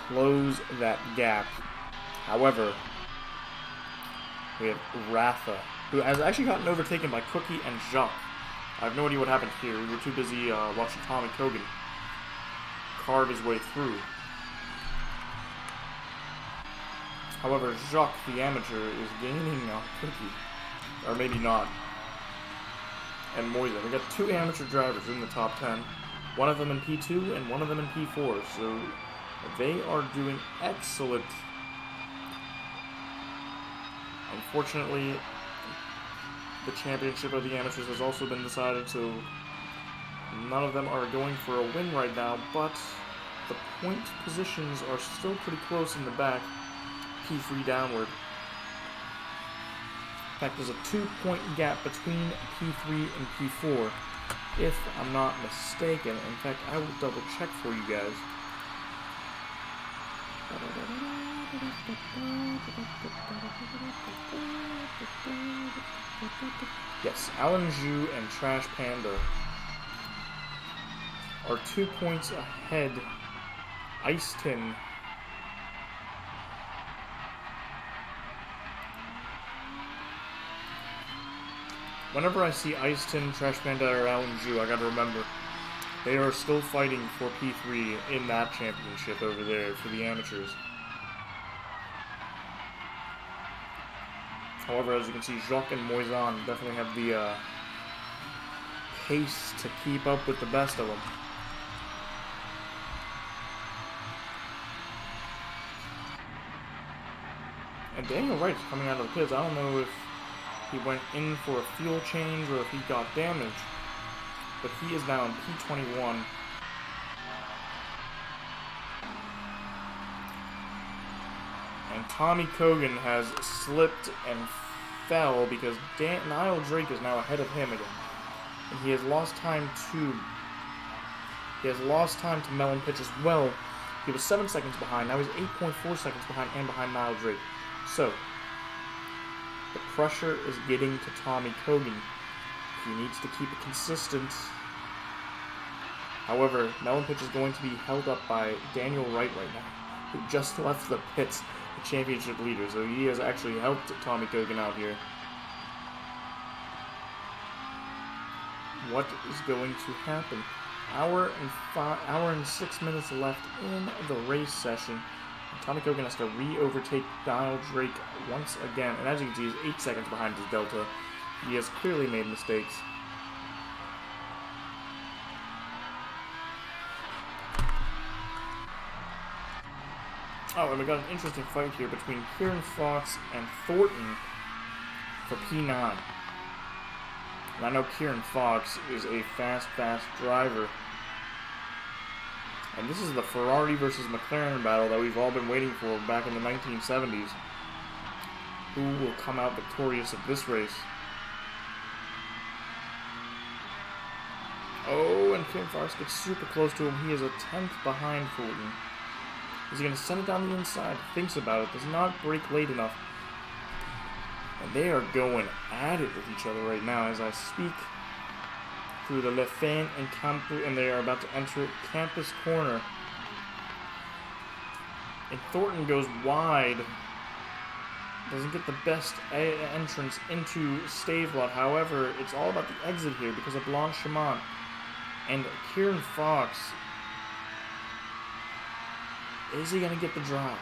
close that gap. However, we have Rafa, who has actually gotten overtaken by Cookie and Jacques. I have no idea what happened here. We were too busy watching Tommy Kogan carve his way through. However, Jacques, the amateur, is gaining on Cookie. Or maybe not. And Moisan. We got 2 amateur drivers in the top 10. One of them in P2 and one of them in P4. So they are doing excellent. Unfortunately, the championship of the amateurs has also been decided, so none of them are going for a win right now, but the point positions are still pretty close in the back, P3 downward. In fact, there's a 2-point gap between P3 and P4, if I'm not mistaken. In fact, I will double check for you guys. Yes, Alan Zhu and Trash Panda are 2 points ahead Ice Tin. Whenever I see Ice Tin, Trash Panda, or Alan Zhu, I gotta remember, they are still fighting for P3 in that championship over there for the amateurs. However, as you can see, Jacques and Moisan definitely have the pace to keep up with the best of them. And Daniel Wright's coming out of the pits. I don't know if he went in for a fuel change or if he got damaged, but he is now in P21. And Tommy Kogan has slipped and fell because Niall Drake is now ahead of him again. And he has lost time to Melon Pitch as well. He was 7 seconds behind. Now he's 8.4 seconds behind and behind Niall Drake. So the pressure is getting to Tommy Kogan. He needs to keep it consistent. However, Melon Pitch is going to be held up by Daniel Wright right now, who just left the pits, the championship leader. So he has actually helped Tommy Kogan out here. What is going to happen? Hour and 6 minutes left in the race session. And Tommy Kogan has to re-overtake Niall Drake once again. And as you can see, he's 8 seconds behind his delta. He has clearly made mistakes. Oh, and we got an interesting fight here between Kieran Fox and Thornton for P9. And I know Kieran Fox is a fast driver. And this is the Ferrari versus McLaren battle that we've all been waiting for back in the 1970s. Who will come out victorious of this race? Oh, and Kieran Fox gets super close to him. He is a 10th behind Thornton. Is he going to send it down the inside? Thinks about it. Does not brake late enough. And they are going at it with each other right now as I speak. Through the Le Fan and Campus, and they are about to enter Campus Corner. And Thornton goes wide. Doesn't get the best entrance into Stavelot. However, it's all about the exit here because of Blanchimont. And Kieran Fox, is he going to get the drive?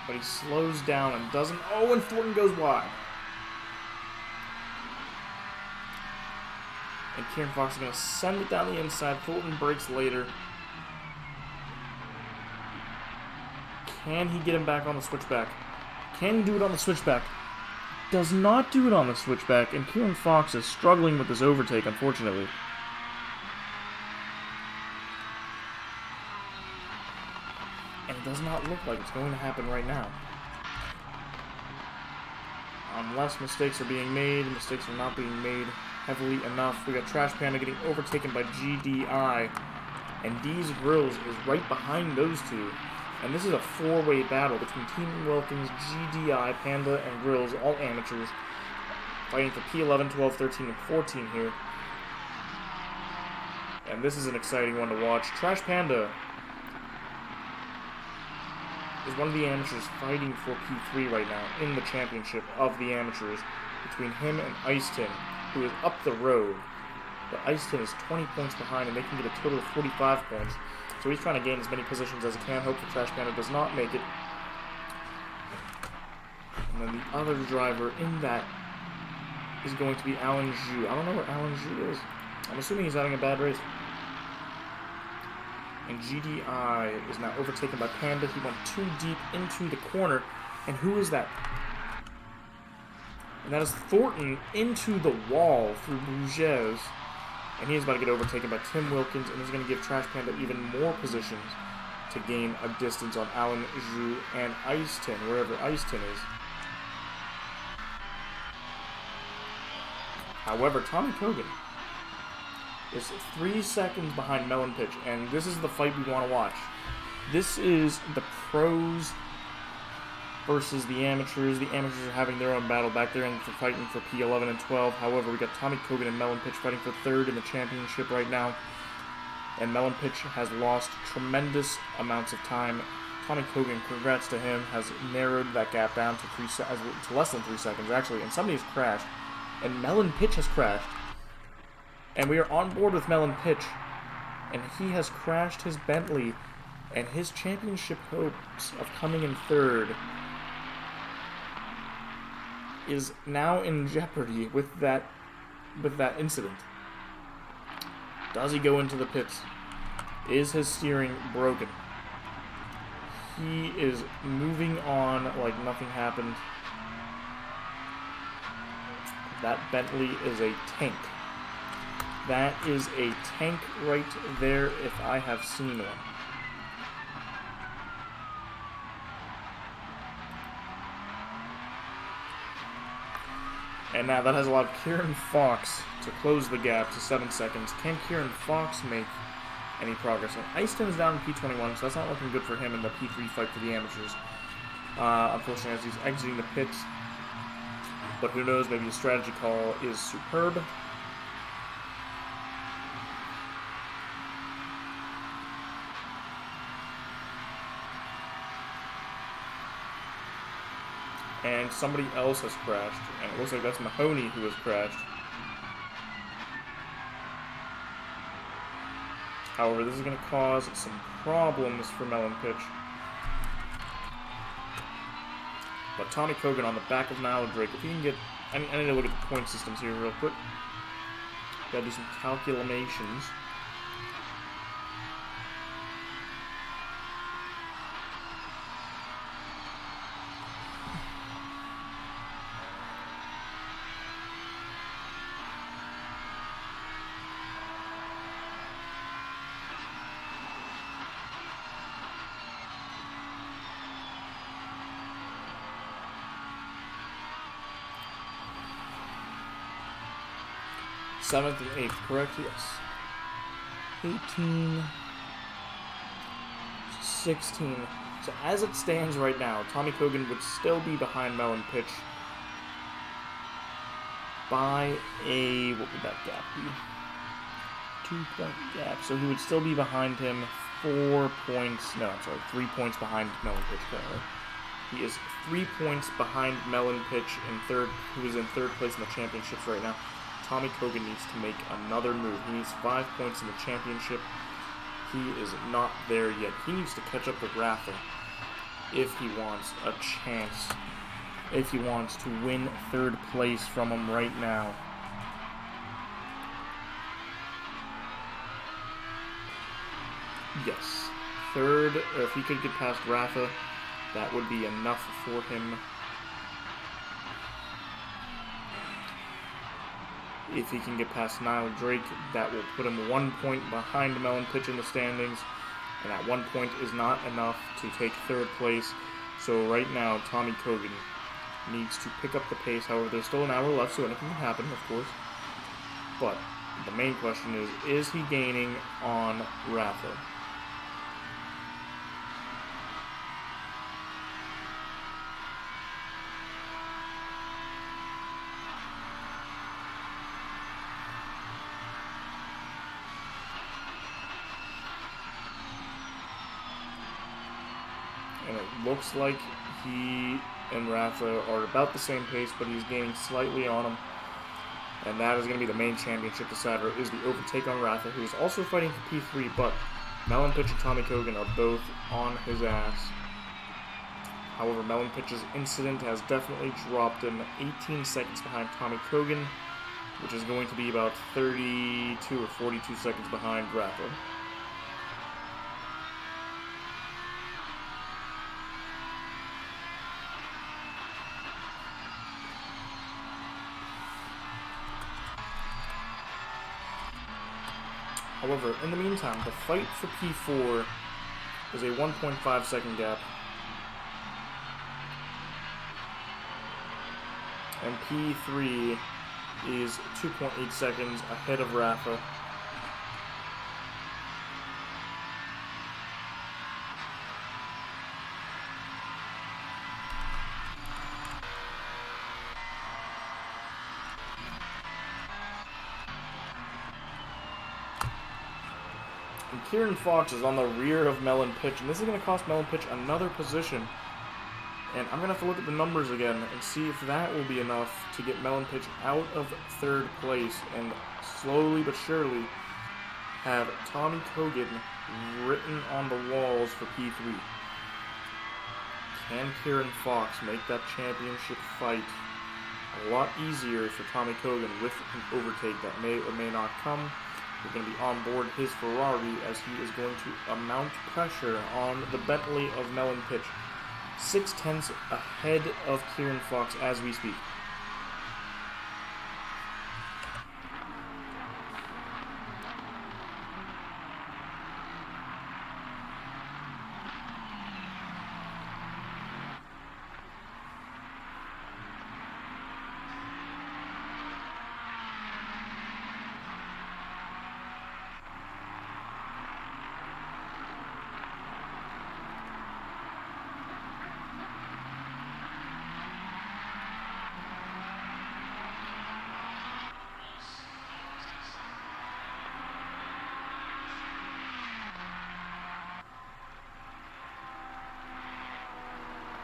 But he slows down and doesn't. Oh, and Thornton goes wide. And Kieran Fox is going to send it down the inside. Thornton brakes later. Can he get him back on the switchback? Can he do it on the switchback? Does not do it on the switchback. And Kieran Fox is struggling with this overtake, unfortunately. And it does not look like it's going to happen right now. Unless mistakes are being made, mistakes are not being made heavily enough. We got Trash Panda getting overtaken by GDI. And D's Grills is right behind those two. And this is a four-way battle between Team Wilkins, GDI, Panda, and Grills, all amateurs, fighting for P11, 12, 13, and 14 here. And this is an exciting one to watch. Trash Panda is one of the amateurs fighting for P3 right now in the championship of the amateurs between him and Ice Tin, who is up the road. But Ice Tin is 20 points behind, and they can get a total of 45 points. So he's trying to gain as many positions as he can. Hope the Trash Panda does not make it. And then the other driver in that is going to be Alan Zhu. I don't know where Alan Zhu is. I'm assuming he's having a bad race. And GDI is now overtaken by Panda. He went too deep into the corner. And who is that? And that is Thornton into the wall through Bougez. And he is about to get overtaken by Tim Wilkins, and he's going to give Trash Panda even more positions to gain a distance on Alan Zhu and Ice Tin, wherever Ice Tin is. However, Tommy Kogan is 3 seconds behind Melon Pitch, and this is the fight we want to watch. This is the pros versus the amateurs. The amateurs are having their own battle back there and for fighting for P11 and 12. However, we got Tommy Kogan and Melon Pitch fighting for third in the championship right now. And Melon Pitch has lost tremendous amounts of time. Tommy Kogan, congrats to him, has narrowed that gap down to less than 3 seconds, actually. And somebody has crashed. And Melon Pitch has crashed. And we are on board with Melon Pitch. And he has crashed his Bentley. And his championship hopes of coming in third is now in jeopardy with that incident. Does he go into the pits? Is his steering broken? He is moving on like nothing happened. That Bentley is a tank. That is a tank right there if I have seen one. And now that has allowed Kieran Fox to close the gap to 7 seconds. Can Kieran Fox make any progress? And Easton's down in P21, so that's not looking good for him in the P3 fight for the amateurs. Unfortunately, as he's exiting the pits. But who knows, maybe his strategy call is superb. And somebody else has crashed, and it looks like that's Mahoney who has crashed. However, this is going to cause some problems for Melon Pitch. But Tommy Kogan on the back of Nile Drake, if he can get... I need to look at the point systems here real quick. Gotta do some calculations. Seventh and eighth, correct? Yes. 18, 16. So as it stands right now, Tommy Kogan would still be behind Melon Pitch by a, what would that gap be? 2-point gap. So he would still be behind him 3 points behind Melon Pitch currently. He is 3 points behind Melon Pitch who is in third place in the championships right now. Tommy Kogan needs to make another move. He needs 5 points in the championship. He is not there yet. He needs to catch up with Rafa if he wants a chance. If he wants to win third place from him right now. Yes. Third, or if he could get past Rafa, that would be enough for him. If he can get past Nile Drake, that will put him 1 point behind Melon Pitch in the standings. And that 1 point is not enough to take third place. So right now, Tommy Kogan needs to pick up the pace. However, there's still an hour left, so anything can happen, of course. But the main question is he gaining on Rafa? And it looks like he and Rafa are about the same pace, but he's gaining slightly on him. And that is going to be the main championship decider, is the overtake on Rafa, who is also fighting for P3, but Melon Pitch and Tommy Kogan are both on his ass. However, Melon Pitch's incident has definitely dropped him 18 seconds behind Tommy Kogan, which is going to be about 32 or 42 seconds behind Rafa. However, in the meantime, the fight for P4 is a 1.5 second gap. And P3 is 2.8 seconds ahead of Rafa. And Kieran Fox is on the rear of Melon Pitch, and this is going to cost Melon Pitch another position. And I'm going to have to look at the numbers again and see if that will be enough to get Melon Pitch out of third place and slowly but surely have Tommy Kogan written on the walls for P3. Can Kieran Fox make that championship fight a lot easier for Tommy Kogan with an overtake that may or may not come? We're going to be on board his Ferrari as he is going to mount pressure on the Bentley of Melon Pitch. 6/10 ahead of Kieran Fox as we speak.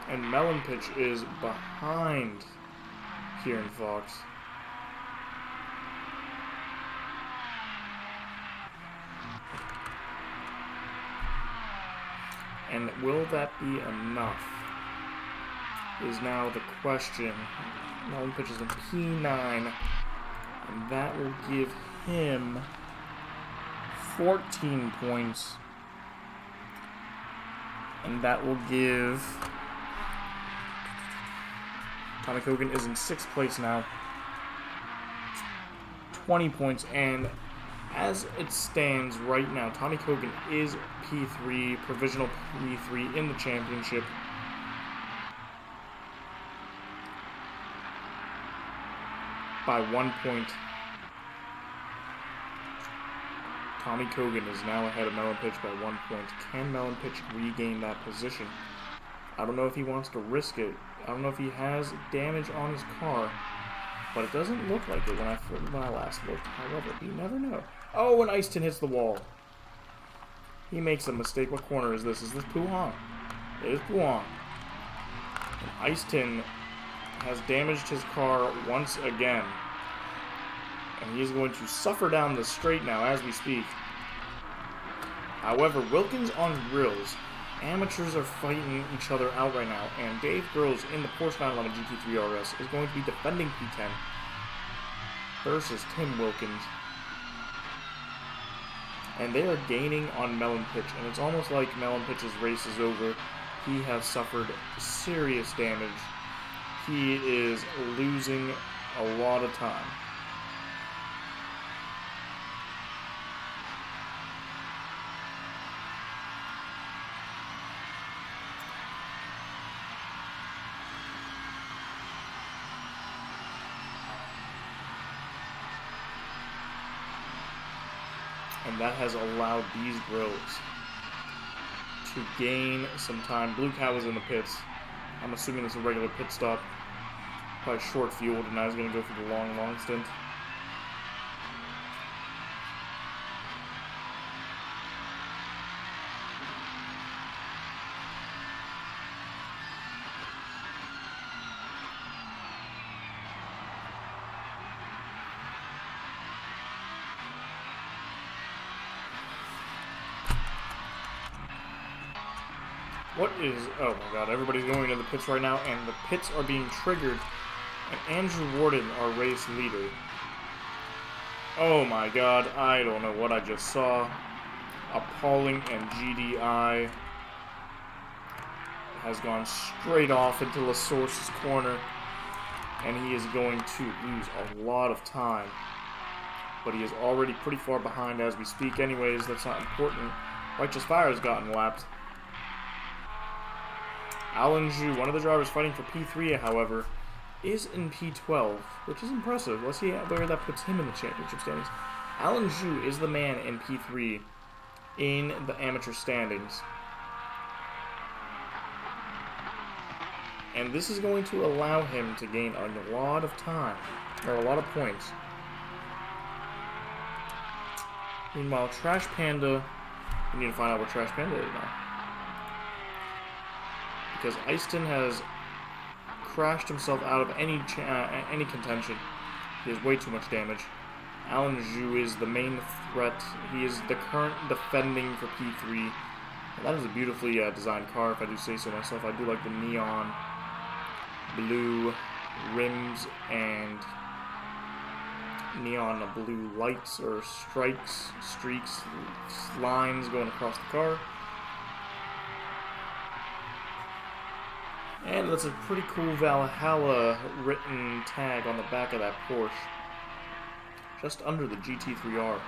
And Melon Pitch is behind Kieran Fox. And will that be enough? Is now the question. Melon Pitch is in P9, and that will give him 14 points. And that will give... Tommy Kogan is in 6th place now. 20 points, and as it stands right now, Tommy Kogan is P3, provisional P3 in the championship. By 1 point. Tommy Kogan is now ahead of Melon Pitch by 1 point. Can Melon Pitch regain that position? I don't know if he wants to risk it. I don't know if he has damage on his car, but it doesn't look like it when I last looked. However, you never know. Oh, and Ice Tin hits the wall. He makes a mistake. What corner is this? Is this Puhan? It is Puhan. And Ice Tin has damaged his car once again. And he's going to suffer down the straight now as we speak. However, Wilkins on grills. Amateurs are fighting each other out right now, and Dave Grills in the Porsche 911 GT3 RS is going to be defending P10 versus Tim Wilkins. And they are gaining on Melon Pitch, and it's almost like Melon Pitch's race is over. He has suffered serious damage. He is losing a lot of time. And that has allowed these grills to gain some time. Blue Cow is in the pits. I'm assuming it's a regular pit stop. Probably short fueled, and now he's going to go for the long stint. What is... Oh my god, everybody's going into the pits right now, and the pits are being triggered. And Andrew Warden, our race leader. Oh my god, I don't know what I just saw. Appalling, and GDI has gone straight off into LaSource's corner. And he is going to lose a lot of time. But he is already pretty far behind as we speak. Anyways, that's not important. Righteous Fire has gotten lapped. Alan Zhu, one of the drivers fighting for P3, however, is in P12, which is impressive. Let's see where that puts him in the championship standings. Alan Zhu is the man in P3 in the amateur standings. And this is going to allow him to gain a lot of time, or a lot of points. Meanwhile, Trash Panda We need to find out where Trash Panda is now. Because Easton has crashed himself out of any contention. He has way too much damage. Alan Zhu is the main threat. He is the current defending for P3. And that is a beautifully designed car, if I do say so myself. I do like the neon blue rims and neon blue lights or streaks, lines going across the car. And that's a pretty cool Valhalla written tag on the back of that Porsche. Just under the GT3R.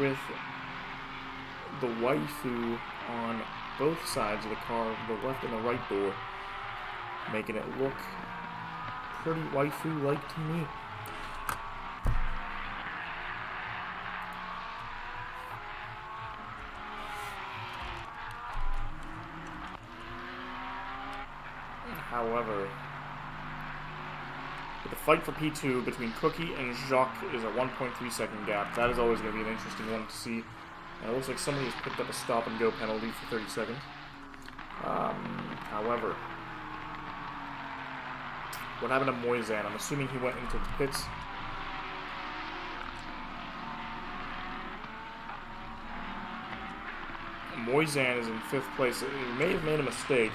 With the waifu on both sides of the car, the left and the right door, making it look pretty waifu-like to me. However, the fight for P2 between Cookie and Jacques is a 1.3 second gap. That is always going to be an interesting one to see. And it looks like somebody has picked up a stop-and-go penalty for 30 seconds. However, what happened to Moisan? I'm assuming he went into the pits. Moisan is in 5th place. He may have made a mistake.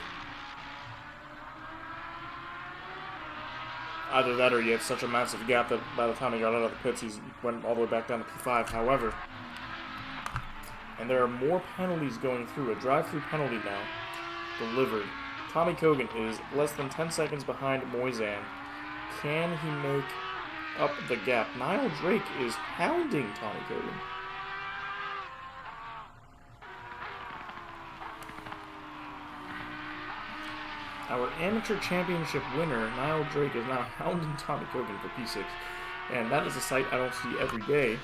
Either that or he had such a massive gap that by the time he got out of the pits, he went all the way back down to P5. However, and there are more penalties going through. A drive-through penalty now delivered. Tommy Kogan is less than 10 seconds behind Moisan. Can he make up the gap? Niall Drake is hounding Tommy Kogan. Our amateur championship winner, Niall Drake, is now hounding Tommy Kogan for P6. And that is a sight I don't see every day.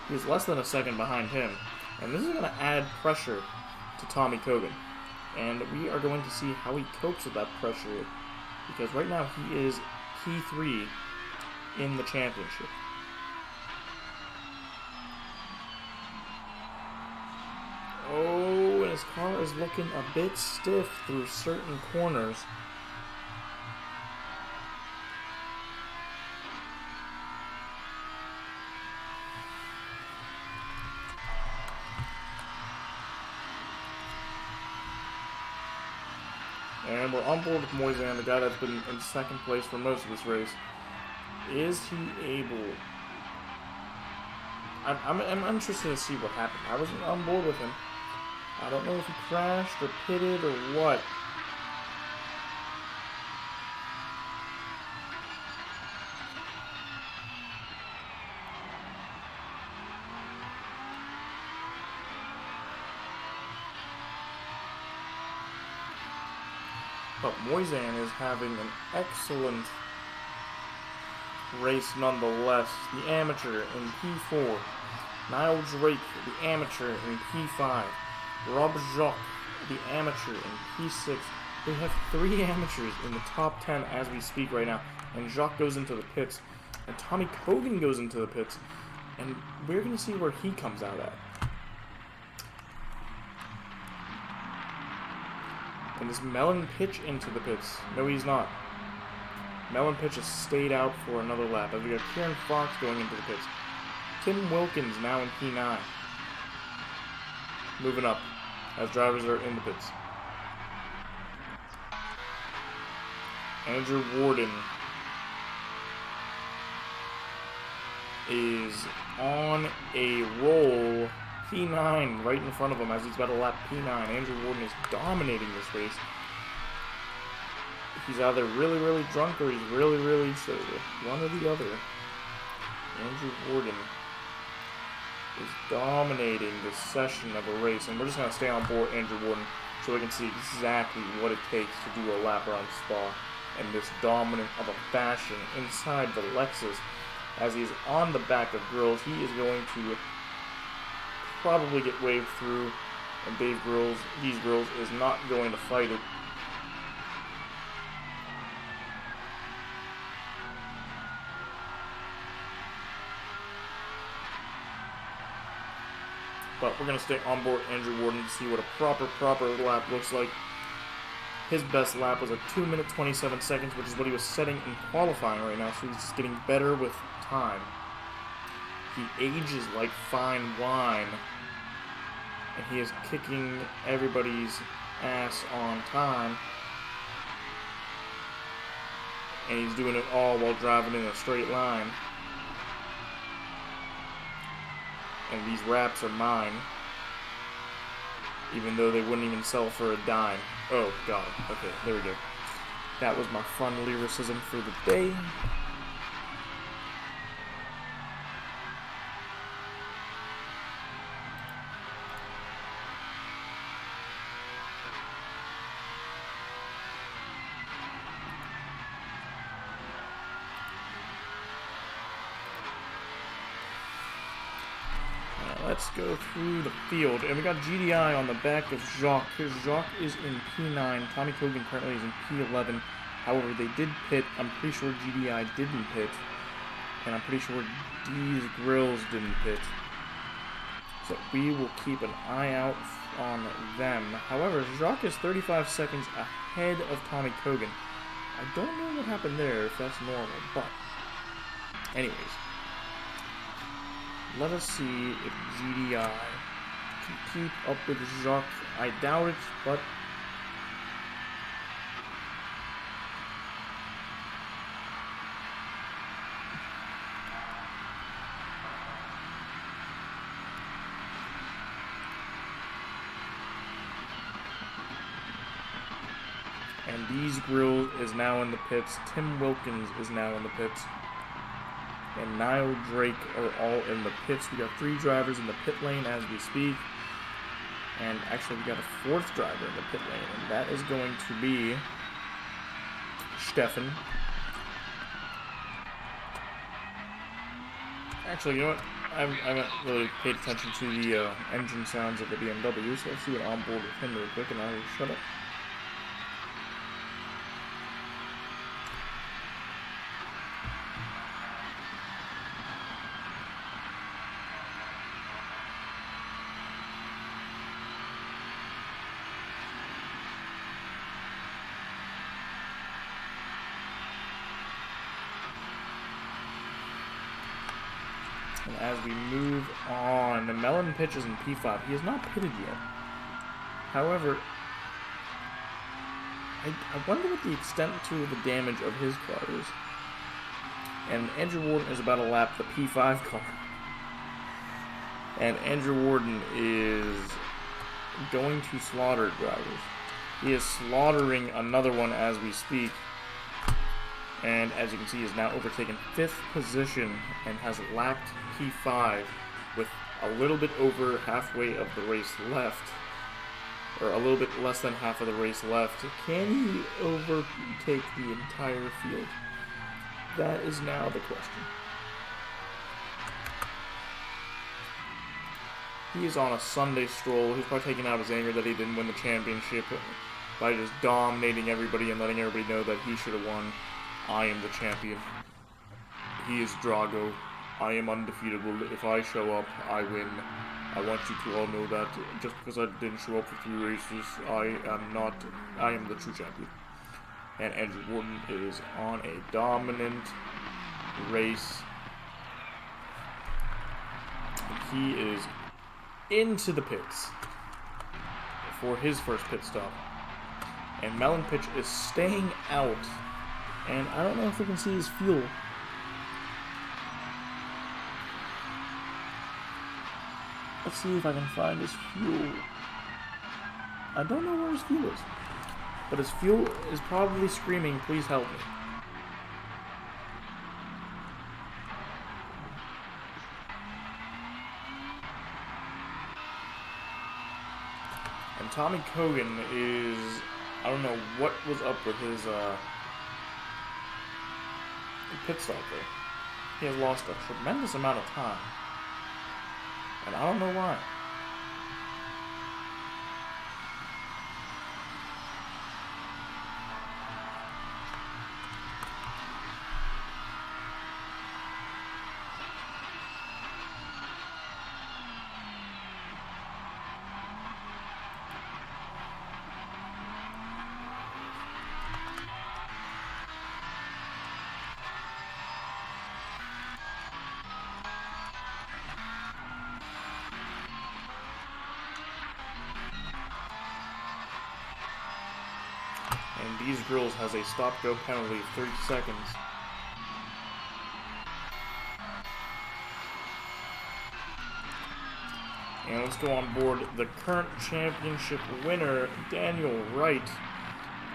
He's less than a second behind him. And this is going to add pressure to Tommy Kogan. And we are going to see how he copes with that pressure. Because right now he is P3 in the championship. Oh, and his car is looking a bit stiff through certain corners. And we're on board with Moisan, the guy that's been in 2nd place for most of this race. Is he able... I'm interested to see what happened. I wasn't on board with him. I don't know if he crashed or pitted or what. But Moisan is having an excellent race nonetheless. The amateur in P4. Niall Drake, the amateur in P5. Rob Jacques, the amateur in P6. We have 3 amateurs in the top 10 as we speak right now. And Jacques goes into the pits. And Tommy Kogan goes into the pits. And we're going to see where he comes out at. And does Melon pitch into the pits? No, he's not. Melon pitch has stayed out for another lap. As we got Kieran Fox going into the pits. Tim Wilkins now in P9. Moving up as drivers are in the pits. Andrew Warden is on a roll. P9 right in front of him as he's about to lap P9. Andrew Warden is dominating this race. He's either really, really drunk or he's really, really sober. One or the other. Andrew Warden is dominating this session of a race. And we're just going to stay on board Andrew Warden so we can see exactly what it takes to do a lap around Spa in this dominant of a fashion inside the Lexus. As he's on the back of Grills, he is going to probably get waved through, and Dave Grills, is not going to fight it. But we're going to stay on board Andrew Warden to see what a proper lap looks like. His best lap was a 2 minute 27 seconds, which is what he was setting in qualifying right now, so he's just getting better with time. He ages like fine wine, and he is kicking everybody's ass on time. And he's doing it all while driving in a straight line. And these wraps are mine, even though they wouldn't even sell for a dime. Oh god, okay, there we go. That was my fun lyricism for the day. Let's go through the field, and we got GDI on the back of Jacques, because Jacques is in P9, Tommy Cogan currently is in P11, however they did pit. I'm pretty sure GDI didn't pit, and I'm pretty sure D's Grills didn't pit, so we will keep an eye out on them. However, Jacques is 35 seconds ahead of Tommy Cogan. I don't know what happened there, if that's normal, but anyways. Let us see if GDI can keep up with Jacques. I doubt it, but and D's Grill is now in the pits. Tim Wilkins is now in the pits. And Niall Drake are all in the pits. We got 3 drivers in the pit lane as we speak. And actually, we got a 4th driver in the pit lane. And that is going to be Stefan. Actually, you know what? I haven't really paid attention to the engine sounds of the BMW, so let's see what onboard with him real quick, and I will shut up. And as we move on, Mellon pitches in P5. He has not pitted yet. However, I wonder what the extent to the damage of his car is. And Andrew Warden is about to lap the P5 car. And Andrew Warden is going to slaughter drivers. He is slaughtering another one as we speak. And as you can see, is now overtaken 5th position and has lapped P5 with a little bit over halfway of the race left, or a little bit less than half of the race left. Can he overtake the entire field? That is now the question. He is on a Sunday stroll. He's probably taking out his anger that he didn't win the championship by just dominating everybody and letting everybody know that he should have won. I am the champion. He is Drago. I am undefeatable. If I show up, I win. I want you to all know that just because I didn't show up for 3 races, I am the true champion. And Andrew Warden is on a dominant race. He is into the pits for his first pit stop. And Mellon Pitch is staying out. And I don't know if we can see his fuel. Let's see if I can find his fuel. I don't know where his fuel is. But his fuel is probably screaming, please help me. And Tommy Cogan is, I don't know what was up with his pit stop there. He has lost a tremendous amount of time. And I don't know why. These Girls has a stop-go penalty of 30 seconds. And let's go on board the current championship winner, Daniel Wright.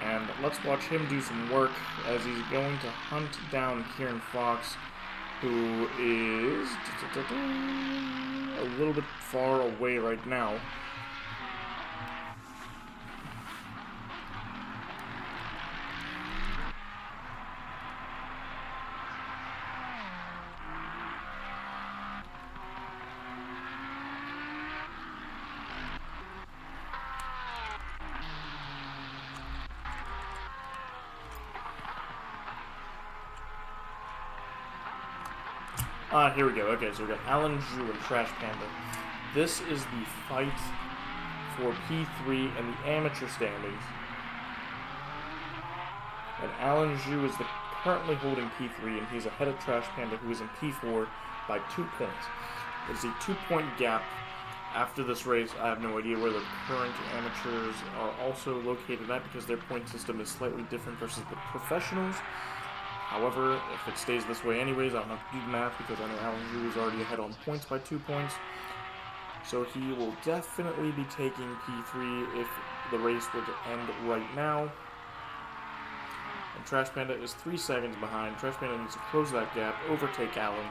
And let's watch him do some work as he's going to hunt down Kieran Fox, who is a little bit far away right now. Here we go. Okay, so we got Alan Zhu and Trash Panda. This is the fight for P3 and the amateur standings. And Alan Zhu is currently holding P3, and he's ahead of Trash Panda, who is in P4 by 2 points. There's a 2-point gap after this race. I have no idea where the current amateurs are also located at, because their point system is slightly different versus the professionals. However, if it stays this way anyways, I don't have to do the math because I know Alan Zhu is already ahead on points by 2 points. So he will definitely be taking P3 if the race were to end right now. And Trash Panda is 3 seconds behind. Trash Panda needs to close that gap, overtake Alan,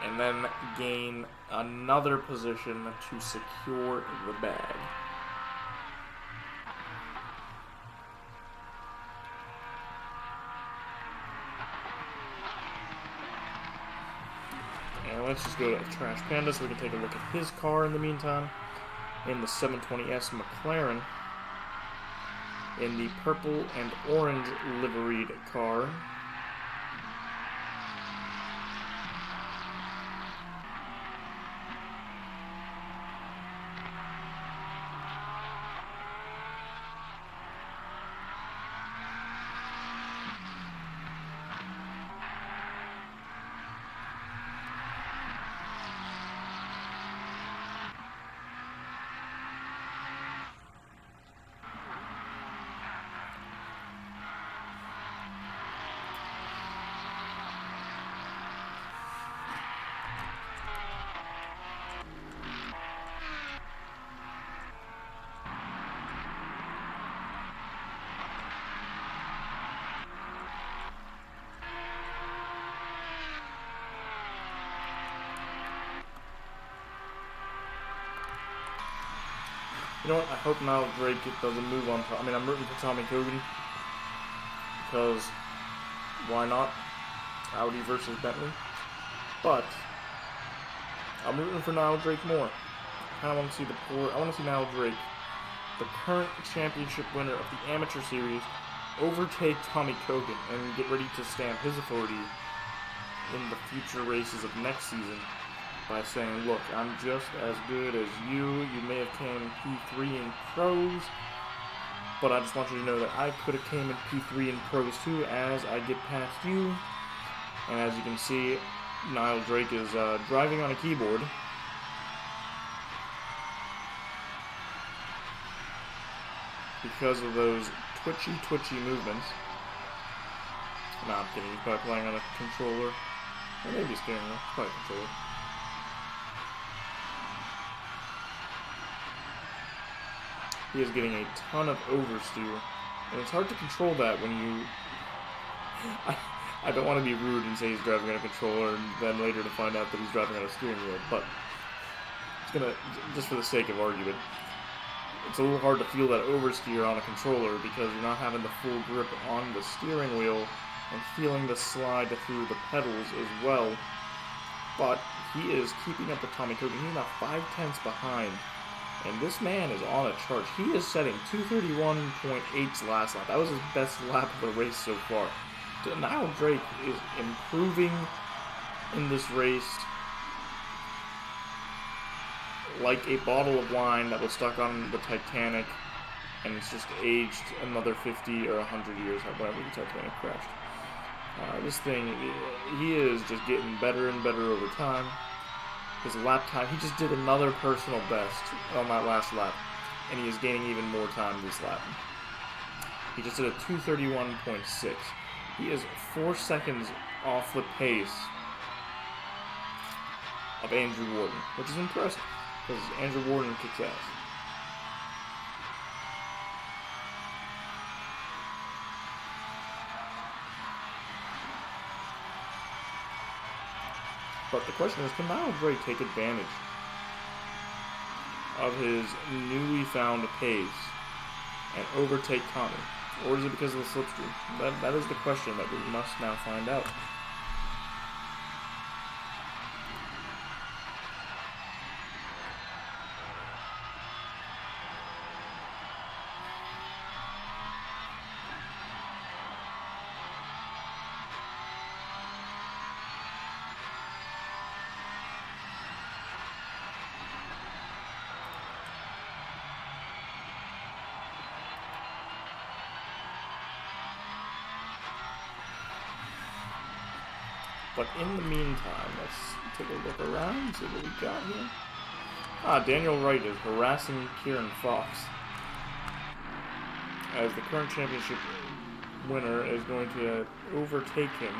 and then gain another position to secure the bag. And let's just go to Trash Panda so we can take a look at his car in the meantime. In the 720S McLaren. In the purple and orange liveried car. You know what, I hope now Drake doesn't move on. I mean, I'm rooting for Tommy Cogan, because why not? Audi versus Bentley. But I'm rooting for Niall Drake more. I kind of want to see I want to see Niall Drake, the current championship winner of the amateur series, overtake Tommy Cogan and get ready to stamp his authority in the future races of next season by saying, look, I'm just as good as you. You may have came P3 in pros, but I just want you to know that I could have came in P3 in pros too as I get past you. And as you can see, Niall Drake is driving on a keyboard. Because of those twitchy movements. No, I'm kidding. He's probably playing on a controller. Or maybe a steering wheel. Probably a controller. He is getting a ton of oversteer. And it's hard to control that when you... I don't want to be rude and say he's driving on a controller and then later to find out that he's driving on a steering wheel, but it's gonna, just for the sake of argument, it's a little hard to feel that oversteer on a controller because you're not having the full grip on the steering wheel and feeling the slide through the pedals as well. But he is keeping up with Tommy Cogan. He's now 5/10 behind. And this man is on a charge. He is setting 231.8's last lap. That was his best lap of the race so far. Niall Drake is improving in this race like a bottle of wine that was stuck on the Titanic and it's just aged another 50 or 100 years, whenever the Titanic crashed. This thing, he is just getting better and better over time. His lap time, he just did another personal best on that last lap, and he is gaining even more time this lap. He just did a 2:31.6. He is 4 seconds off the pace of Andrew Warden, which is impressive, because Andrew Warden kicks ass. But the question is, can Niall Drake take advantage of his newly found pace and overtake Tommy? Or is it because of the slipstream? That is the question that we must now find out. But in the meantime, let's take a look around, see what we got here. Daniel Wright is harassing Kieran Fox, as the current championship winner is going to overtake him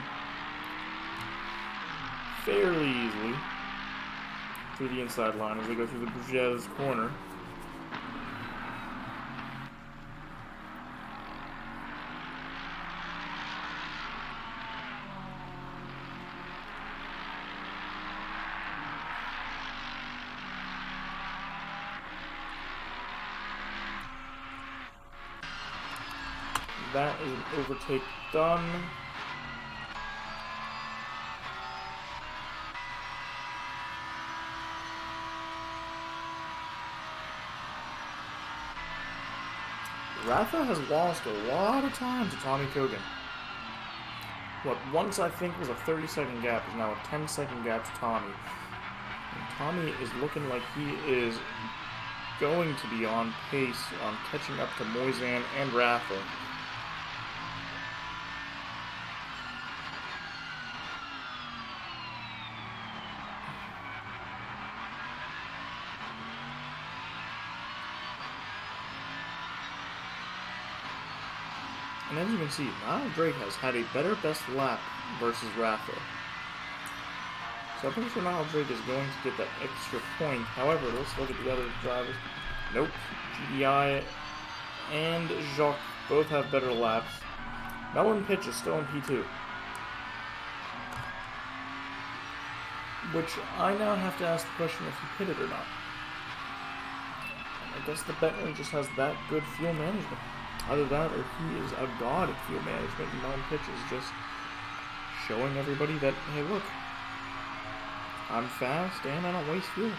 fairly easily through the inside line as they go through the Bourget's corner. That is an overtake done. Rafa has lost a lot of time to Tommy Kogan. What once I think was a 30-second gap is now a 10-second gap to Tommy. And Tommy is looking like he is going to be on pace on catching up to Moisan and Rafa. And as you can see, Niall Drake has had a better best lap versus Rafa. So I'm pretty sure Niall Drake is going to get that extra point. However, let's look at the other drivers. Nope. GDI and Jacques both have better laps. Melon Pitch is still in P2. Which I now have to ask the question if he pitted or not. I guess the Bentley just has that good fuel management. Either that or he is a god at fuel management, and Melon Pitch is just showing everybody that, hey look, I'm fast and I don't waste fuel.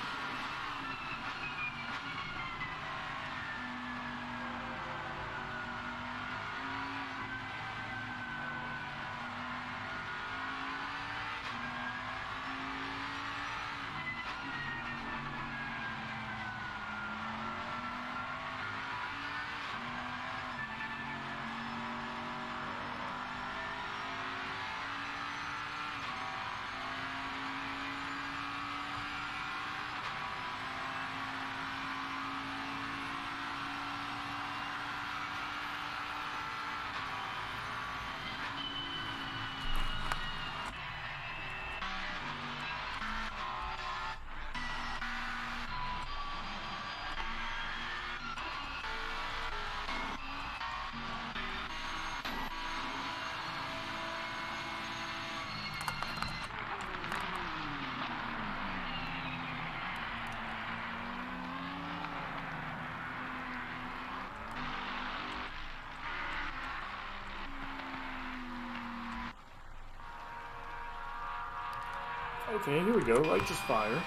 Okay, here we go. Righteous Fire.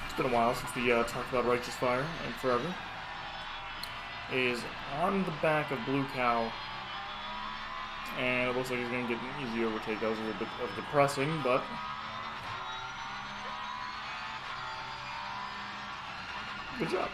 It's been a while since we talked about Righteous Fire, and forever. Is on the back of Blue Cow, and it looks like he's going to get an easy overtake. That was a little bit of depressing, but good job.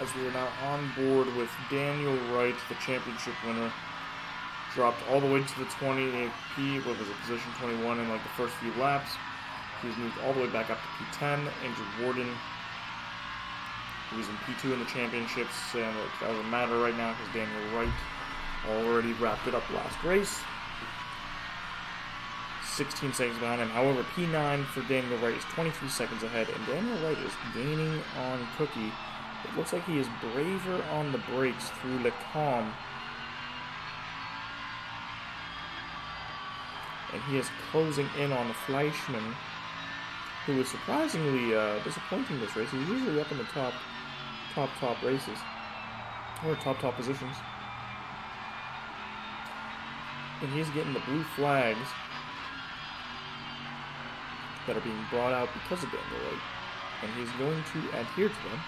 as we are now on board with Daniel Wright, the championship winner. Dropped all the way to the 28P, what was it, position 21 in like the first few laps. He's moved all the way back up to P10. Andrew Warden, who was in P2 in the championships, and it doesn't matter right now because Daniel Wright already wrapped it up last race. 16 seconds behind him. However, P9 for Daniel Wright is 23 seconds ahead, and Daniel Wright is gaining on Cookie. It looks like he is braver on the brakes through Le Calm. And he is closing in on Fleischmann, who is surprisingly disappointing this race. He's usually up in the top races, or top positions. And he's getting the blue flags that are being brought out because of Daniel Wright, and he's going to adhere to them.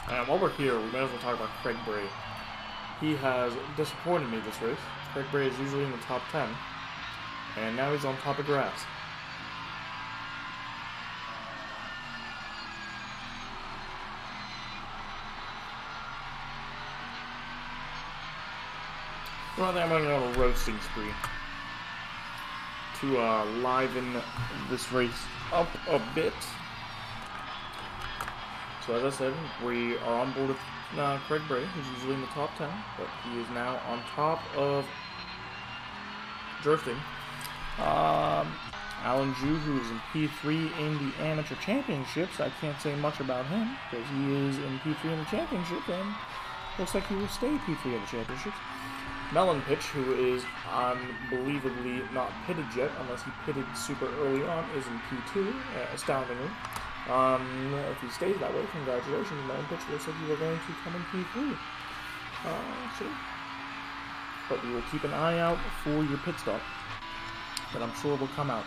And while we're here, we might as well talk about Craig Bray. He has disappointed me this race. Craig Bray is usually in the top 10, and now he's on top of grass. Well, I'm going on a roasting spree to liven this race up a bit. So as I said, we are on board with Craig Bray, who's usually in the top 10, but he is now on top of drifting. Alan Jew, who is in P3 in the Amateur Championships, I can't say much about him, because he is in P3 in the Championship, and looks like he will stay P3 in the Championships. Melon Pitch, who is unbelievably not pitted yet, unless he pitted super early on, is in P2, astoundingly. If he stays that way, congratulations, Melon Pitch. Looks like you are going to come in P3. But we will keep an eye out for your pit stop that I'm sure will come out.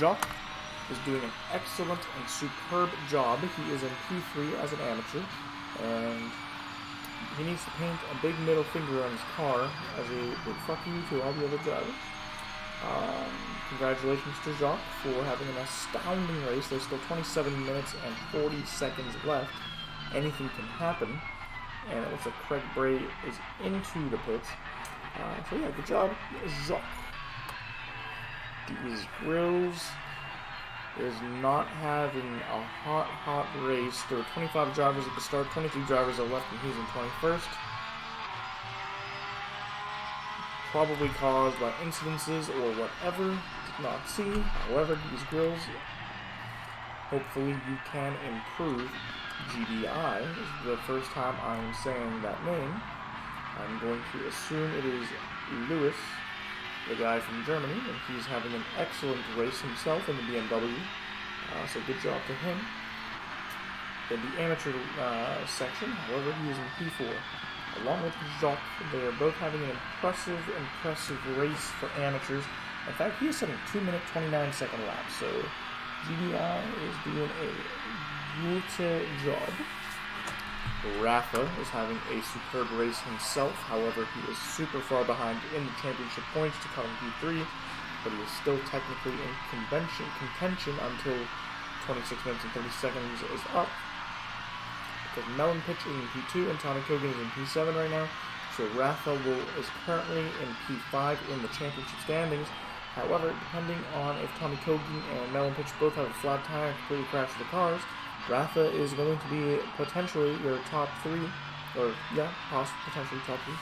Jacques is doing an excellent and superb job. He is in P3 as an amateur, and he needs to paint a big middle finger on his car as a big fuck you to all the other drivers. Congratulations to Jacques for having an astounding race. There's still 27 minutes and 40 seconds left. Anything can happen. And it looks like Craig Bray is into the pits. So yeah, good job, Jacques. These Grills is not having a hot race. There were 25 drivers at the start, 23 drivers are left, and he's in 21st. Probably caused by incidences or whatever. Did not see. However, these Grills, hopefully you can improve. GDI is the first time I'm saying that name. I'm going to assume it is Lewis, the guy from Germany, and he's having an excellent race himself in the BMW. So good job to him. In the amateur section, however, he is in P4. Along with Jacques, they are both having an impressive race for amateurs. In fact, he is setting 2-minute 29-second laps, so GDI is doing a good job. Rafa is having a superb race himself. However, he is super far behind in the championship points to come in P3, but he is still technically in contention until 26 minutes and 30 seconds is up. Because Melon Pitch is in P2 and Tommy Kogan is in P7 right now. So Rafa is currently in P5 in the championship standings. However, depending on if Tommy Kogan and Melon Pitch both have a flat tire and completely crash the cars, Rafa is going to be potentially your top 3, or yeah, potentially top 3.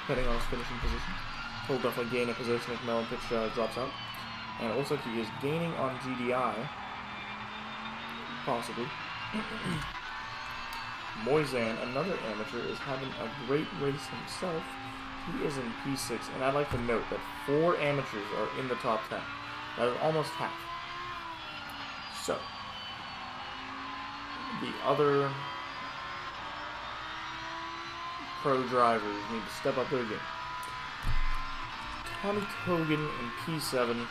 depending on his finishing position. He'll definitely gain a position if Melon Pitch drops out. And it looks like he is gaining on GDI. Possibly. Moisan, another amateur, is having a great race himself. He is in P6, and I'd like to note that 4 amateurs are in the top 10. That is almost half. So, the other pro drivers need to step up their game. Tommy Kogan in P7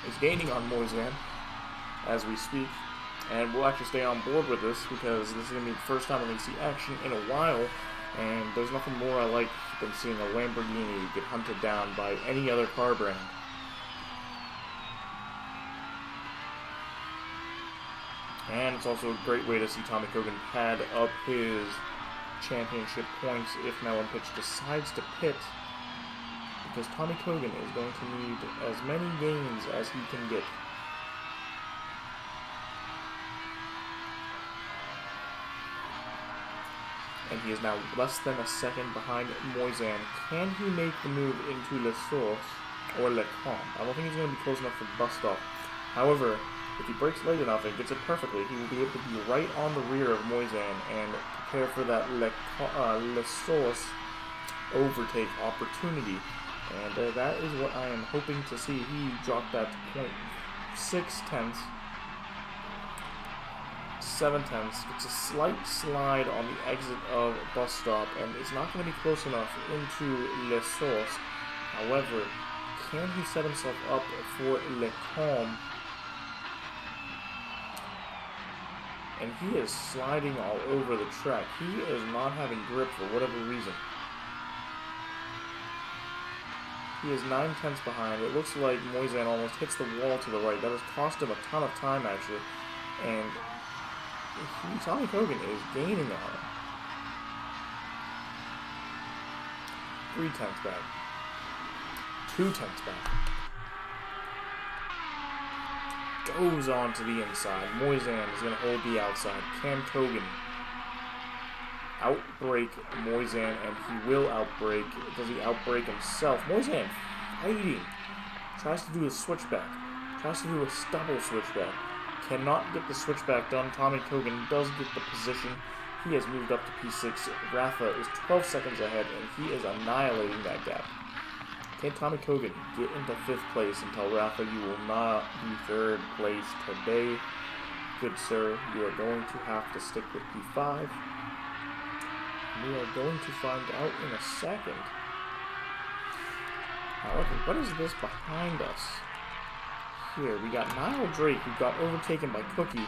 is gaining on Moisan as we speak, and we'll actually stay on board with this because this is going to be the first time we're going to see action in a while, and there's nothing more I like than seeing a Lamborghini get hunted down by any other car brand. And it's also a great way to see Tommy Kogan pad up his championship points if Melon Pitch decides to pit, because Tommy Kogan is going to need as many gains as he can get. And he is now less than a second behind Moisan. Can he make the move into Le Source or Le Combe? I don't think he's going to be close enough for the bus stop. However, if he brakes late enough and gets it perfectly, he will be able to be right on the rear of Moisan and prepare for that Le Source overtake opportunity. And that is what I am hoping to see. He dropped that to 0.6 7 tenths. It's a slight slide on the exit of bus stop, and it's not going to be close enough into Le Source. However, can he set himself up for Le Combe? And he is sliding all over the track. He is not having grip for whatever reason. He is 9 tenths behind. It looks like Moisan almost hits the wall to the right. That has cost him a ton of time, actually. And Tommy Kogan is gaining on him. 3 tenths back. 2 tenths back. Goes on to the inside. Moisan is going to hold the outside. Can Kogan outbrake Moisan? And he will outbrake. Does he outbrake himself? Moisan fighting. Tries to do a switchback. Tries to do a double switchback. Cannot get the switchback done. Tommy Kogan does get the position. He has moved up to P6. Rafa is 12 seconds ahead, and he is annihilating that gap. Can Tommy Kogan get into 5th place and tell Rafa you will not be 3rd place today? Good sir, you are going to have to stick with P5. We are going to find out in a second. However, what is this behind us? Here, we got Niall Drake, who got overtaken by Cookie,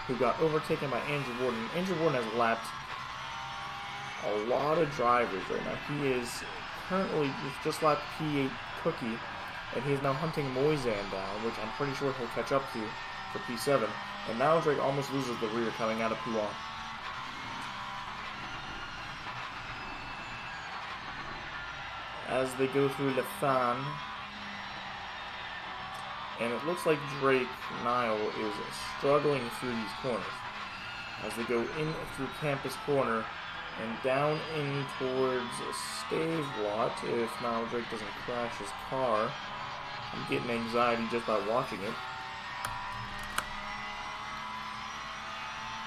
who got overtaken by Andrew Warden. Andrew Warden has lapped a lot of drivers right now. He is currently just lapped P8 Cookie, and he is now hunting Moisan down, which I'm pretty sure he'll catch up to for P7. And Niall Drake almost loses the rear coming out of P1. As they go through Le Fan, and it looks like Drake, Niall, is struggling through these corners. As they go in through Campus Corner and down in towards Stave Lot, if Niall Drake doesn't crash his car. I'm getting anxiety just by watching it.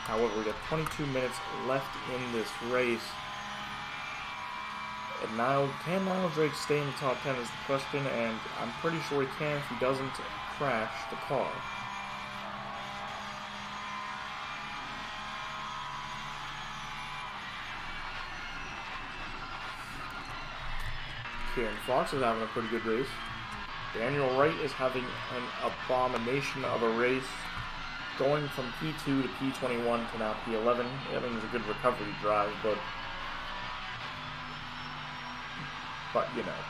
However, we got 22 minutes left in this race. And can Niall Drake stay in the top 10 is the question, and I'm pretty sure he can if he doesn't crash the car. Kieran Fox is having a pretty good race. Daniel Wright is having an abomination of a race, going from P2 to P21 to now P11. I think it's a good recovery drive, but you know,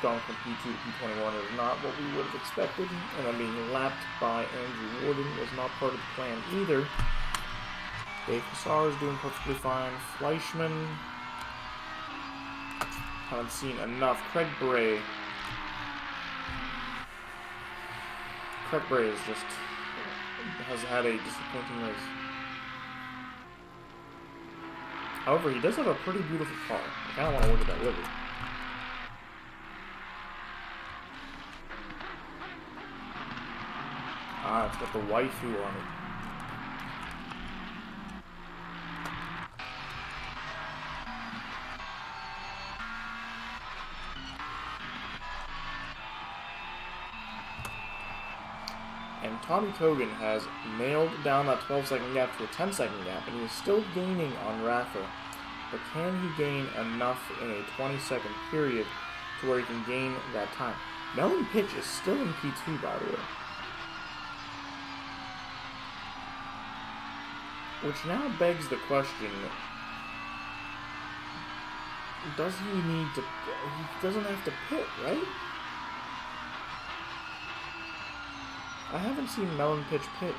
going from P2 to P21 is not what we would have expected, and then being lapped by Andrew Warden was not part of the plan either. Dave Kassar is doing perfectly fine. Fleischman, haven't seen enough. Craig Bray is just, has had a disappointing race. However, he does have a pretty beautiful car. I kind of want to look at that livery. Ah, it's got the waifu on it. And Tommy Kogan has nailed down that 12-second gap to a 10-second gap, and he is still gaining on Rafa. But can he gain enough in a 20-second period to where he can gain that time? Melon Pitch is still in P2, by the way. Which now begs the question, does he need to... He doesn't have to pit, right? I haven't seen Melon Pitch pit.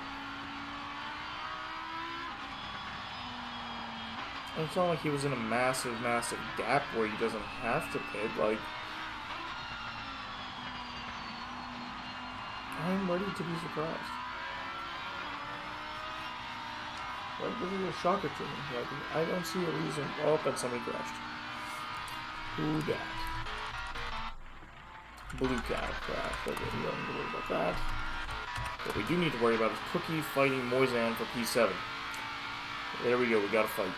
And it's not like he was in a massive gap where he doesn't have to pit. Like, I'm ready to be surprised. Like, this is a shocker to me. Like, I don't see a reason. Oh, and somebody crashed. Who dat? Blue cow crashed. Okay, we don't need to worry about that. What we do need to worry about is Cookie fighting Moisan for P7. There we go, we got a fight.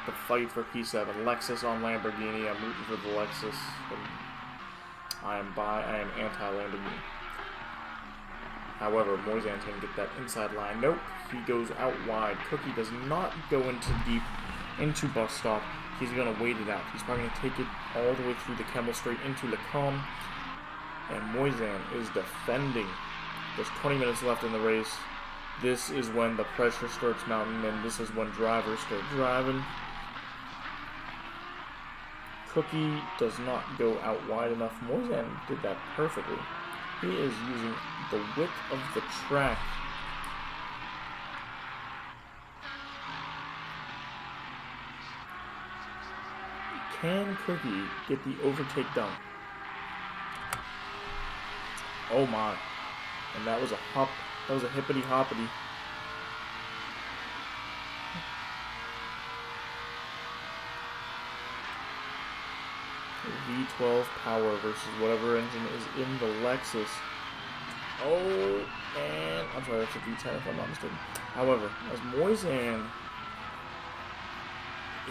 The fight for P7. Lexus on Lamborghini. I'm rooting for the Lexus. I am anti-Lamborghini. However, Moisan can get that inside line. Nope, he goes out wide. Cookie does not go into deep, into bus stop. He's going to wait it out. He's probably going to take it all the way through the Kemmel straight into Lecom. And Moisan is defending. There's 20 minutes left in the race. This is when the pressure starts mounting, and this is when drivers start driving. Cookie does not go out wide enough. Moisan did that perfectly. He is using the width of the track. Can Cookie get the overtake done? Oh my. And that was a hop. That was a hippity hoppity. V12 power versus whatever engine is in the Lexus. Oh, and I'm sorry, that's a V10 if I'm not mistaken. However, as Moisan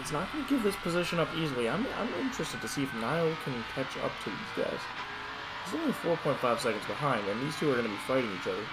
is not going to give this position up easily. I'm interested to see if Niall can catch up to these guys. He's only 4.5 seconds behind, and these two are going to be fighting each other.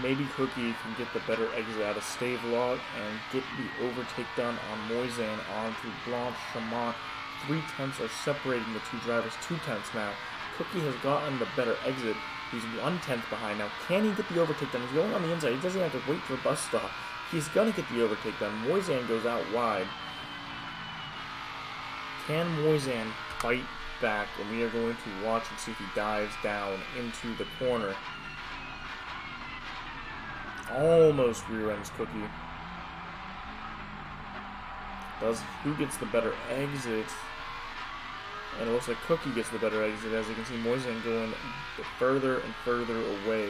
Maybe Cookie can get the better exit out of Stavelot and get the overtake done on Moisan onto Blanche Chamont. 3/10 are separating the two drivers, 2/10 now. Cookie has gotten the better exit. He's 1/10 behind now. Can he get the overtake done? He's going on the inside. He doesn't have to wait for a bus stop. He's going to get the overtake done. Moisan goes out wide. Can Moisan fight back? And we are going to watch and see if he dives down into the corner. Almost rear ends Cookie. Who gets the better exit? And it looks like Cookie gets the better exit. As you can see, Moisan going further and further away.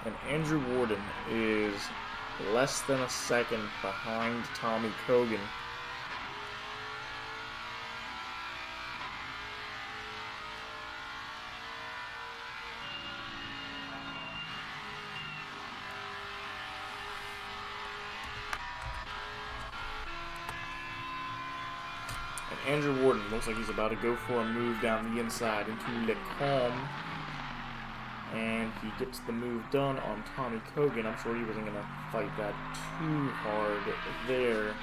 And Andrew Warden is less than a second behind Tommy Kogan. Andrew Warden looks like he's about to go for a move down the inside into Le Calm. And he gets the move done on Tommy Kogan. I'm sure he wasn't going to fight that too hard there.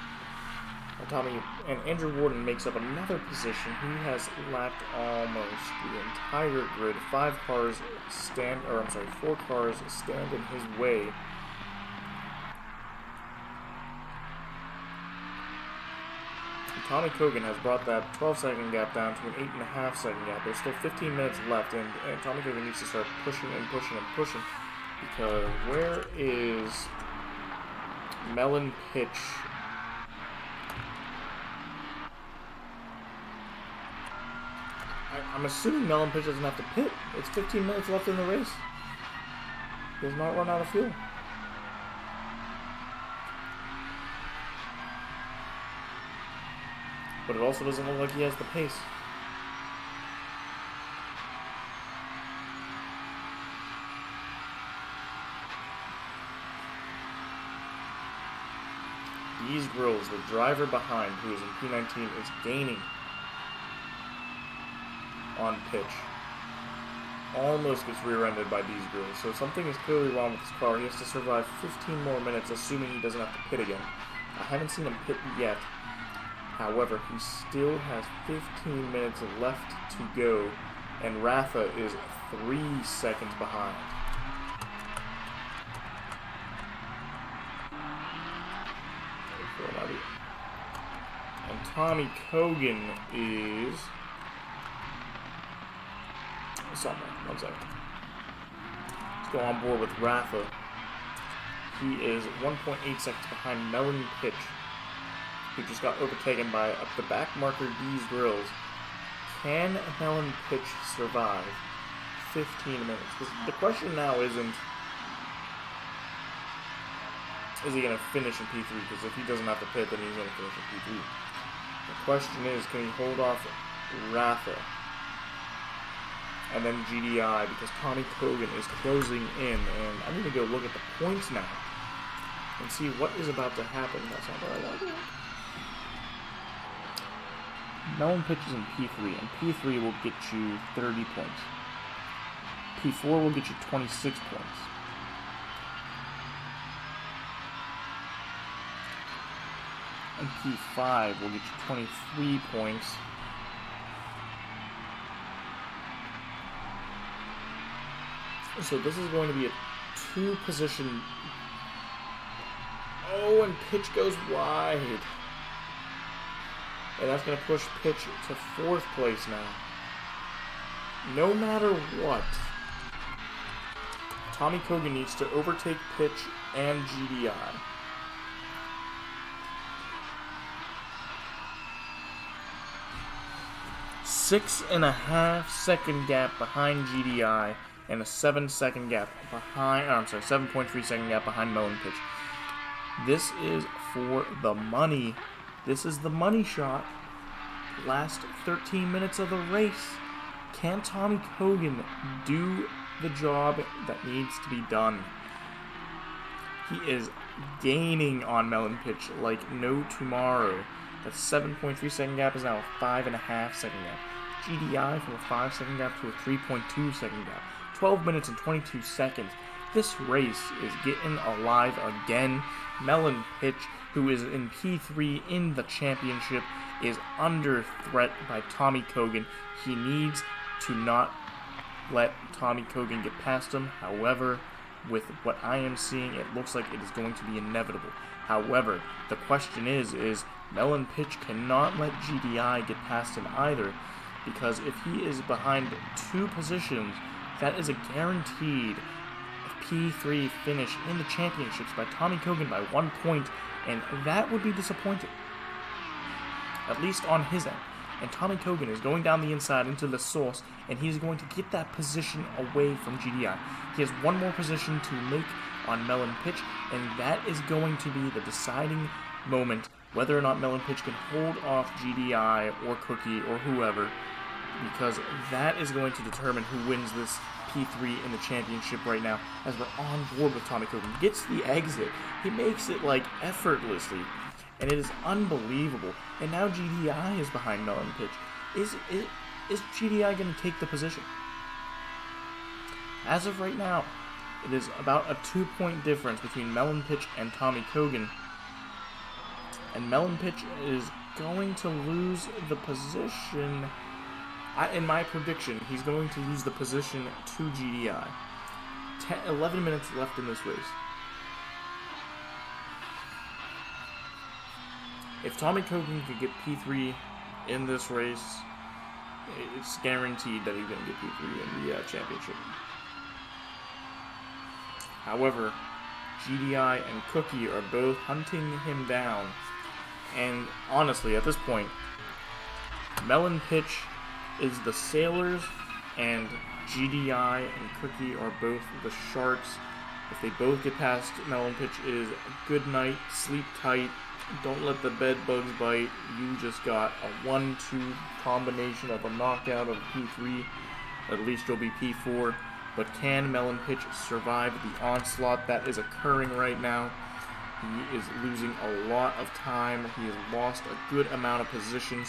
And Andrew Warden makes up another position. He has lapped almost the entire grid. 4 cars stand in his way. And Tommy Kogan has brought that 12-second gap down to an 8.5-second gap. There's still 15 minutes left, and Tommy Kogan needs to start pushing and pushing and pushing. Because where is Melon Pitch? I'm assuming Melon Pitch doesn't have to pit. It's 15 minutes left in the race. He has not run out of fuel. But it also doesn't look like he has the pace. These Grills, the driver behind, who is in P19, is gaining on pitch. Almost gets rear-ended by these Grills. So something is clearly wrong with his car. He has to survive 15 more minutes, assuming he doesn't have to pit again. I haven't seen him pit yet. However, he still has 15 minutes left to go, and Rafa is 3 seconds behind. And Tommy Kogan is somewhere. 1 second. Let's go on board with Rafa. He is 1.8 seconds behind Melon Pitch, who just got overtaken by the back marker D's Grills. Can Melon Pitch survive 15 minutes? Because the question now isn't, is he going to finish in P3? Because if he doesn't have to pit, then he's going to finish in P3. The question is, can he hold off Rafa and then GDI? Because Tommy Kogan is closing in, and I need to go look at the points now and see what is about to happen. That's not what I want to do. Melon Pitch is in P3, and P3 will get you 30 points. P4 will get you 26 points. And P5 will get you 23 points. So this is going to be a 2-position. Oh, and Pitch goes wide. And that's going to push Pitch to 4th place now. No matter what, Tommy Kogan needs to overtake Pitch and GDI. 6.5-second gap behind GDI and a 7-second gap behind, 7.3-second gap behind Melon Pitch. This is for the money. This is the money shot. Last 13 minutes of the race. Can Tommy Kogan do the job that needs to be done? He is gaining on Melon Pitch like no tomorrow. That 7.3-second gap is now a 5.5-second gap. GDI from a 5-second gap to a 3.2-second gap. 12 minutes and 22 seconds. This race is getting alive again. Melon Pitch, who is in P3 in the championship, is under threat by Tommy Kogan. He needs to not let Tommy Kogan get past him. However, with what I am seeing, it looks like it is going to be inevitable. However, the question is Melon Pitch cannot let GDI get past him either, because if he is behind 2 positions, that is a guaranteed P3 finish in the championships by Tommy Kogan by 1 point, and that would be disappointing, at least on his end. And Tommy Kogan is going down the inside into the source, and he's going to get that position away from GDI. He has 1 more position to make on Melon Pitch, and that is going to be the deciding moment whether or not Melon Pitch can hold off GDI or Cookie or whoever, because that is going to determine who wins this P3 in the championship right now, as we're on board with Tommy Kogan. Gets the exit. He makes it like effortlessly. and it is unbelievable. And now GDI is behind Melon Pitch. Is GDI going to take the position? As of right now, it is about a 2-point difference between Melon Pitch and Tommy Kogan. And Melon Pitch is going to lose the position. In my prediction, he's going to lose the position to GDI. 11 minutes left in this race. If Tommy Kogan could get P3 in this race, it's guaranteed that he's going to get P3 in the championship. However, GDI and Cookie are both hunting him down. And honestly, at this point, Melon Pitch is the Sailors, and GDI and Cookie are both the Sharks. If they both get past Melon Pitch, it is a good night, sleep tight, don't let the bed bugs bite. You just got a 1-2 combination of a knockout of P3. At least you'll be P4. But can Melon Pitch survive the onslaught that is occurring right now? He is losing a lot of time. He has lost a good amount of positions.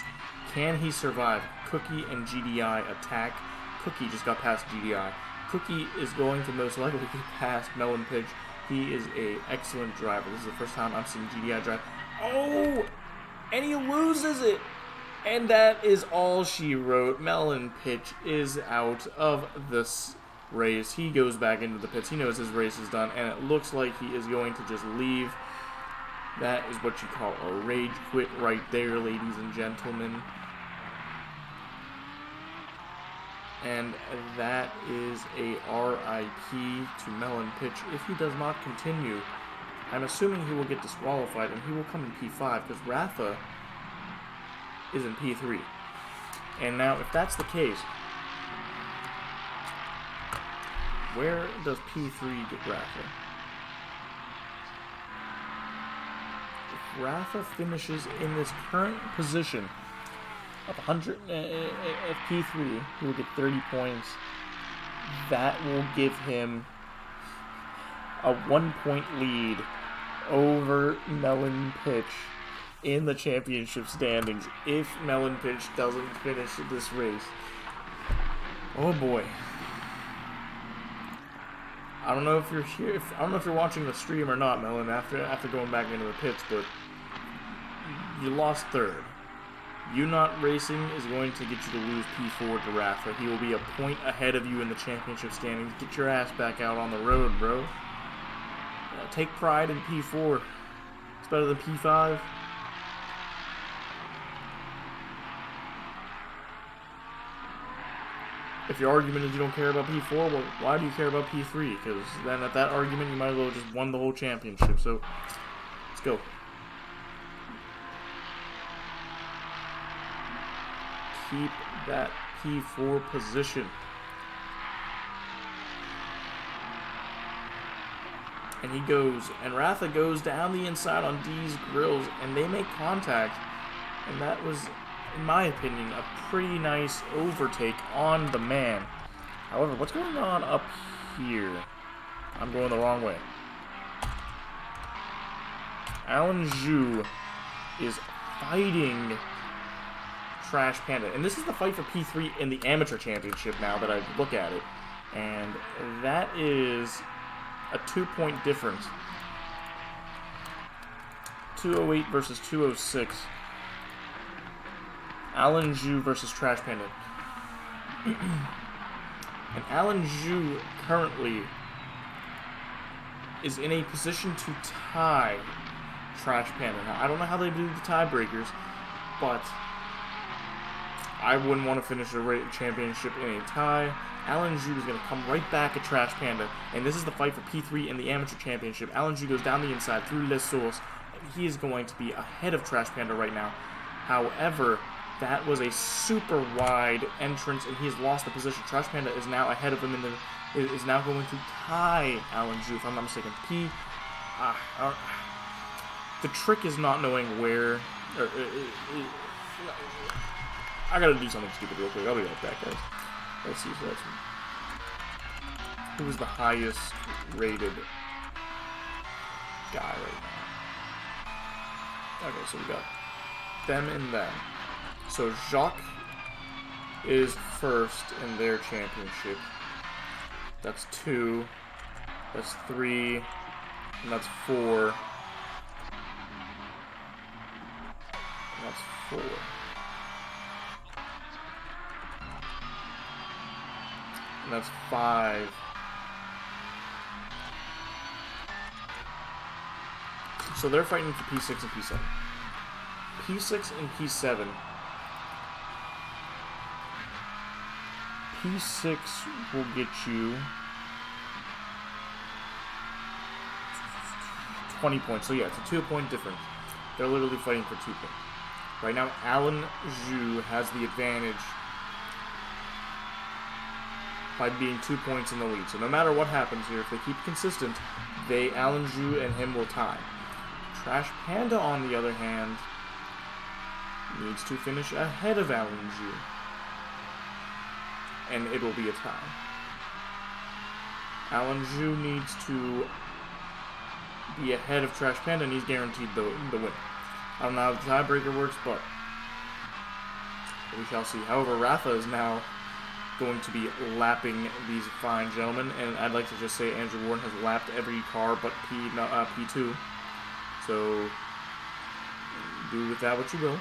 Can he survive? Cookie and GDI attack. Cookie just got past GDI. Cookie is going to most likely get past Melon Pitch. He is an excellent driver. This is the first time I've seen GDI drive. Oh! And he loses it! And that is all she wrote. Melon Pitch is out of this race. He goes back into the pits. He knows his race is done, and it looks like he is going to just leave. That is what you call a rage quit right there, ladies and gentlemen. And that is a RIP to Melon Pitch. If he does not continue, I'm assuming he will get disqualified, and he will come in P5, because Ratha is in P3. And now, if that's the case, where does P3 get Ratha? If Ratha finishes in this current position of 100 at P3, he will get 30 points. That will give him a 1-point lead over Melon Pitch in the championship standings if Melon Pitch doesn't finish this race. Oh boy. I don't know if you're here. I don't know if you're watching the stream or not, Melon. After going back into the pits, but you lost third. You not racing is going to get you to lose P4 to Ratha. He will be a point ahead of you in the championship standings. Get your ass back out on the road, bro. Take pride in P4. It's better than P5. If your argument is you don't care about P4, well, why do you care about P3? Because then at that argument, you might as well have just won the whole championship. So, let's go. Keep that P4 position. And he goes, and Ratha goes down the inside on D's grills, and they make contact. And that was, in my opinion, a pretty nice overtake on the man. However, what's going on up here? I'm going the wrong way. Alan Zhu is fighting Trash Panda. And this is the fight for P3 in the Amateur Championship now that I look at it. And that is a 2-point difference. 208 versus 206. Alan Zhu versus Trash Panda. And Alan Zhu currently is in a position to tie Trash Panda. Now, I don't know how they do the tiebreakers, but I wouldn't want to finish a championship in a tie. Alan Zhu is going to come right back at Trash Panda, and this is the fight for P3 in the Amateur Championship. Alan Zhu goes down the inside through Les Sources, and he is going to be ahead of Trash Panda right now. However, that was a super wide entrance, and he has lost the position. Trash Panda is now ahead of him, is now going to tie Alan Zhu, if I'm not mistaken. The trick is not knowing where. I gotta do something stupid real quick. I'll be right back, guys. Let's see. So that's who was the highest rated guy right now. Okay, so we got them and them. So Jacques is first in their championship. That's 2. That's 3. And that's 4. And that's 4. And that's 5. So they're fighting for P6 and P7. P6 and P7. P6 will get you 20 points. So yeah, it's a 2-point difference. They're literally fighting for 2 points. Right now, Alan Zhu has the advantage by being 2 points in the lead. So no matter what happens here, if they keep consistent, Alan Zhu and him will tie. Trash Panda, on the other hand, needs to finish ahead of Alan Zhu. And it will be a tie. Alan Zhu needs to be ahead of Trash Panda, and he's guaranteed the win. I don't know how the tiebreaker works, but we shall see. However, Ratha is now going to be lapping these fine gentlemen, and I'd like to just say Andrew Warren has lapped every car but P2. So do with that what you will.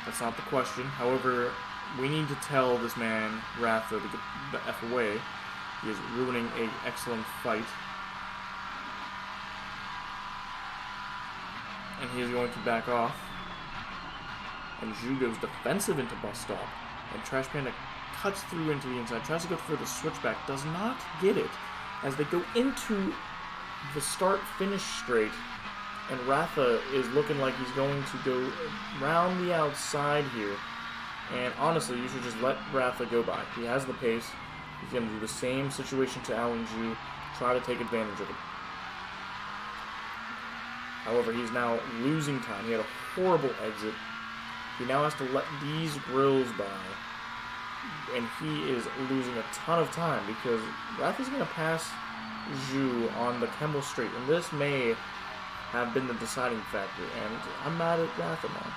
That's not the question. However, we need to tell this man, Ratha, to get the F away. He is ruining an excellent fight. And he is going to back off. And Zhu goes defensive into bus stop. And Trash Panda cuts through into the inside. Tries to go for the switchback. Does not get it. As they go into the start-finish straight. And Ratha is looking like he's going to go round the outside here. And honestly, you should just let Ratha go by. He has the pace. He's going to do the same situation to Alan Zhu. Try to take advantage of it. However, he's now losing time. He had a horrible exit. He now has to let these grills by. And he is losing a ton of time because Ratha's going to pass Zhu on the Kemmel Straight. And this may have been the deciding factor. And I'm mad at Ratha now.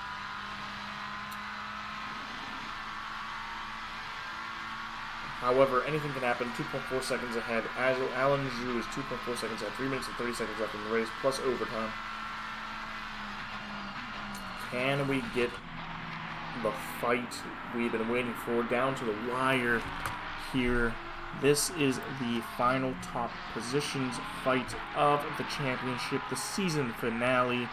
However, anything can happen. 2.4 seconds ahead. As Alan Zhu is 2.4 seconds ahead. 3 minutes and 30 seconds left in the race, plus overtime. Can we get the fight we've been waiting for down to the wire here? This is the final top positions fight of the championship, the season finale.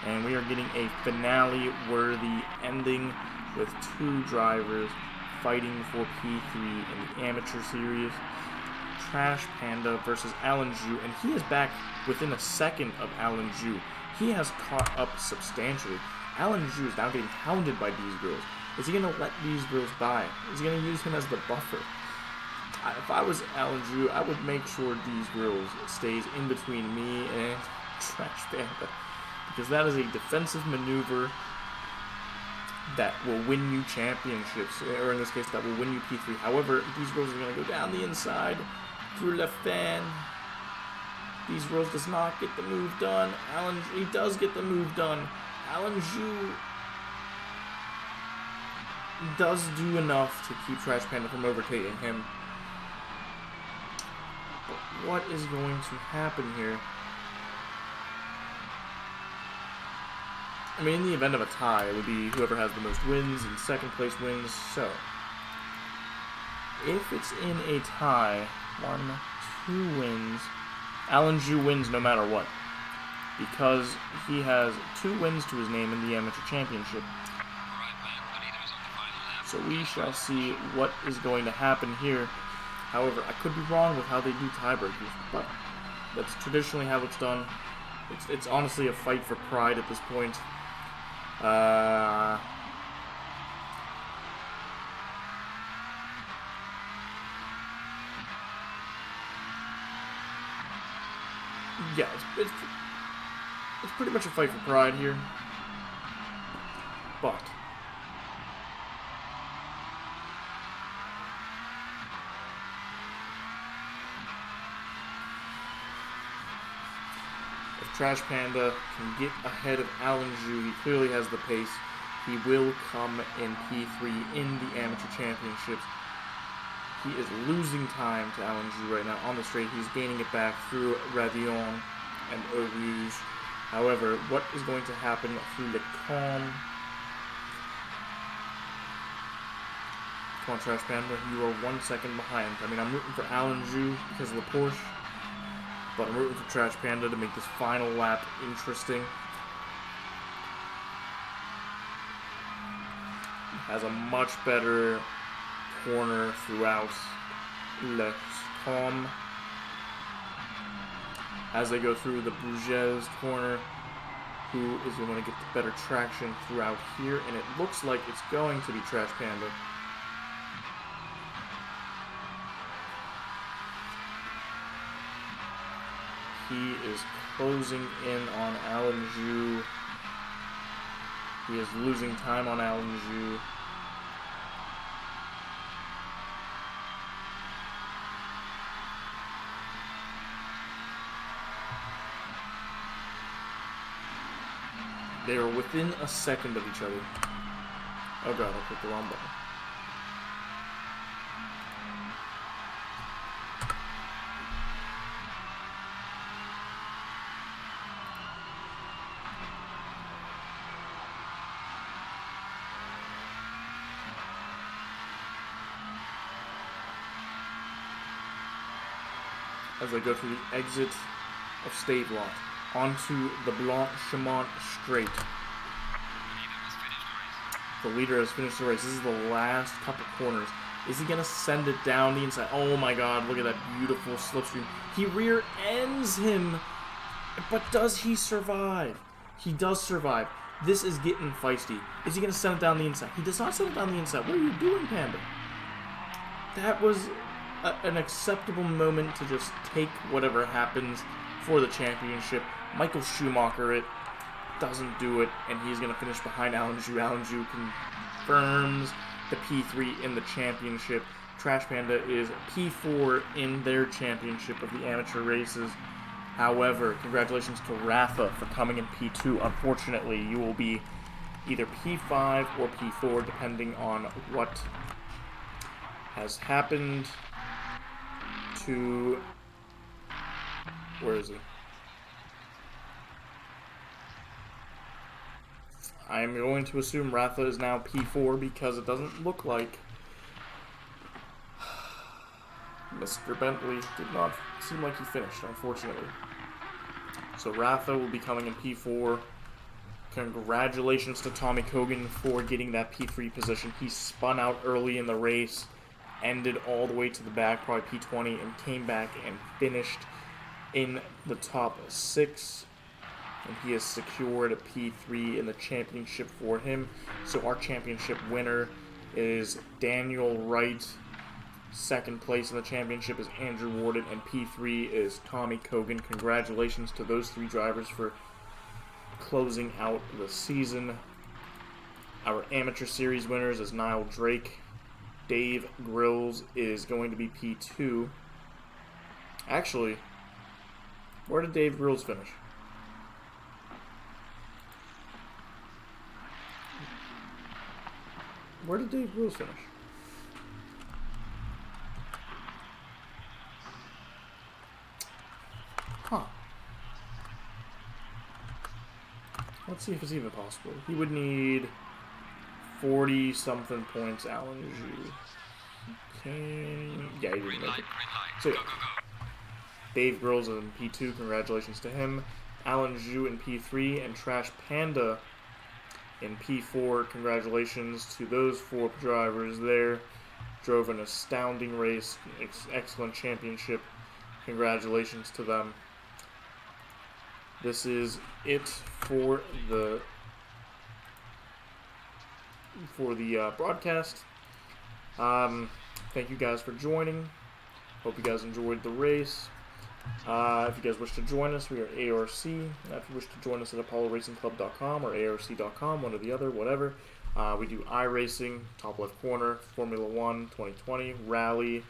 And we are getting a finale-worthy ending with 2 drivers fighting for P3 in the amateur series. Trash Panda versus Alan Zhu, and he is back within a second of Alan Zhu. He has caught up substantially. Alan Zhu is now getting hounded by these girls. Is he going to let these girls by? Is he going to use him as the buffer? If I was Alan Zhu, I would make sure these girls stays in between me and Trash Panda, because that is a defensive maneuver that will win you championships, or in this case, that will win you P3. However, these girls are going to go down the inside through left fan. These girls does not get the move done. He does get the move done. Alan Zhu does do enough to keep Trash Panda from overtaking him. But what is going to happen here? I mean, in the event of a tie, it would be whoever has the most wins, and second place wins. So, if it's in a tie, 1, 2 wins, Alan Zhu wins no matter what, because he has 2 wins to his name in the amateur championship. So we shall see what is going to happen here. However, I could be wrong with how they do tiebreakers, but that's traditionally how it's done. It's honestly a fight for pride at this point. Yeah, it's pretty much a fight for pride here, but if Trash Panda can get ahead of Alan Zhu. He clearly has the pace. He will come in P3 in the Amateur Championships. He is losing time to Alan Zhu right now on the straight. He's gaining it back through Ravillon and Eau Rouge. However, what is going to happen through Le Calme? Come on, Trash Panda. You are 1 second behind. I mean, I'm rooting for Alan Zhu because of the Porsche, but I'm rooting for Trash Panda to make this final lap interesting. Has a much better corner throughout Le Calme. As they go through the Bruges corner, who is going to get the better traction throughout here, and it looks like it's going to be Trash Panda. He is closing in on Alan Zhu. He is losing time on Alan Zhu. They are within a second of each other. Oh god, I clicked the wrong button. As I go through the exit of Stavelot onto the Blanchimont Straight. The leader has finished the race. This is the last couple corners. Is he going to send it down the inside? Oh my god, look at that beautiful slipstream. He rear ends him, but does he survive? He does survive. This is getting feisty. Is he going to send it down the inside? He does not send it down the inside. What are you doing, Panda? That was an acceptable moment to just take whatever happens for the championship. Michael Schumacher it doesn't do it, and he's going to finish behind Alan Zhu. Alan Zhu confirms the P3 in the championship. Trash Panda is P4 in their championship of the amateur races. However, congratulations to Rafa for coming in P2. Unfortunately, you will be either P5 or P4, depending on what has happened to... Where is he? I'm going to assume Rafa is now P4 because it doesn't look like Mr. Bentley did not seem like he finished, unfortunately. So Rafa will be coming in P4. Congratulations to Tommy Kogan for getting that P3 position. He spun out early in the race, ended all the way to the back, probably P20, and came back and finished in the top 6. And he has secured a P3 in the championship for him. So our championship winner is Daniel Wright. Second place in the championship is Andrew Warden, and P3 is Tommy Kogan. Congratulations to those 3 drivers for closing out the season. Our amateur series winners is Niall Drake. Dave Grills is going to be P2. Actually, where did Dave Grills finish? Where did Dave Grills finish? Huh. Let's see if it's even possible. He would need 40-something points, Alan Zhu. Okay. Yeah, he didn't make it. So, yeah. Dave Grills in P2, congratulations to him. Alan Zhu in P3, and Trash Panda in P4, congratulations to those 4 drivers there. Drove an astounding race, excellent championship. Congratulations to them. This is it for the broadcast. Thank you guys for joining. Hope you guys enjoyed the race. If you guys wish to join us, we are ARC. If you wish to join us at ApolloRacingClub.com or ARC.com, one or the other, whatever. We do iRacing, top left corner, Formula 1, 2020, Rally,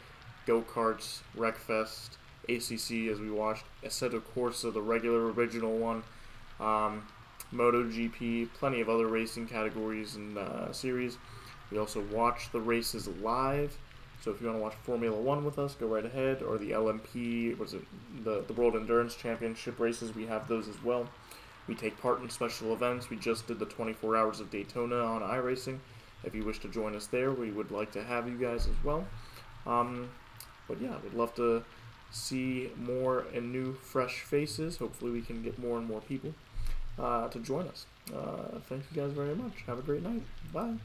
Go-Karts, Wreckfest, ACC as we watched Assetto Corsa, the regular original one, MotoGP, plenty of other racing categories and series. We also watch the races live. So if you want to watch Formula One with us, go right ahead. Or the LMP, the World Endurance Championship races, we have those as well. We take part in special events. We just did the 24 Hours of Daytona on iRacing. If you wish to join us there, we would like to have you guys as well. But yeah, we'd love to see more and new, fresh faces. Hopefully we can get more and more people to join us. Thank you guys very much. Have a great night. Bye.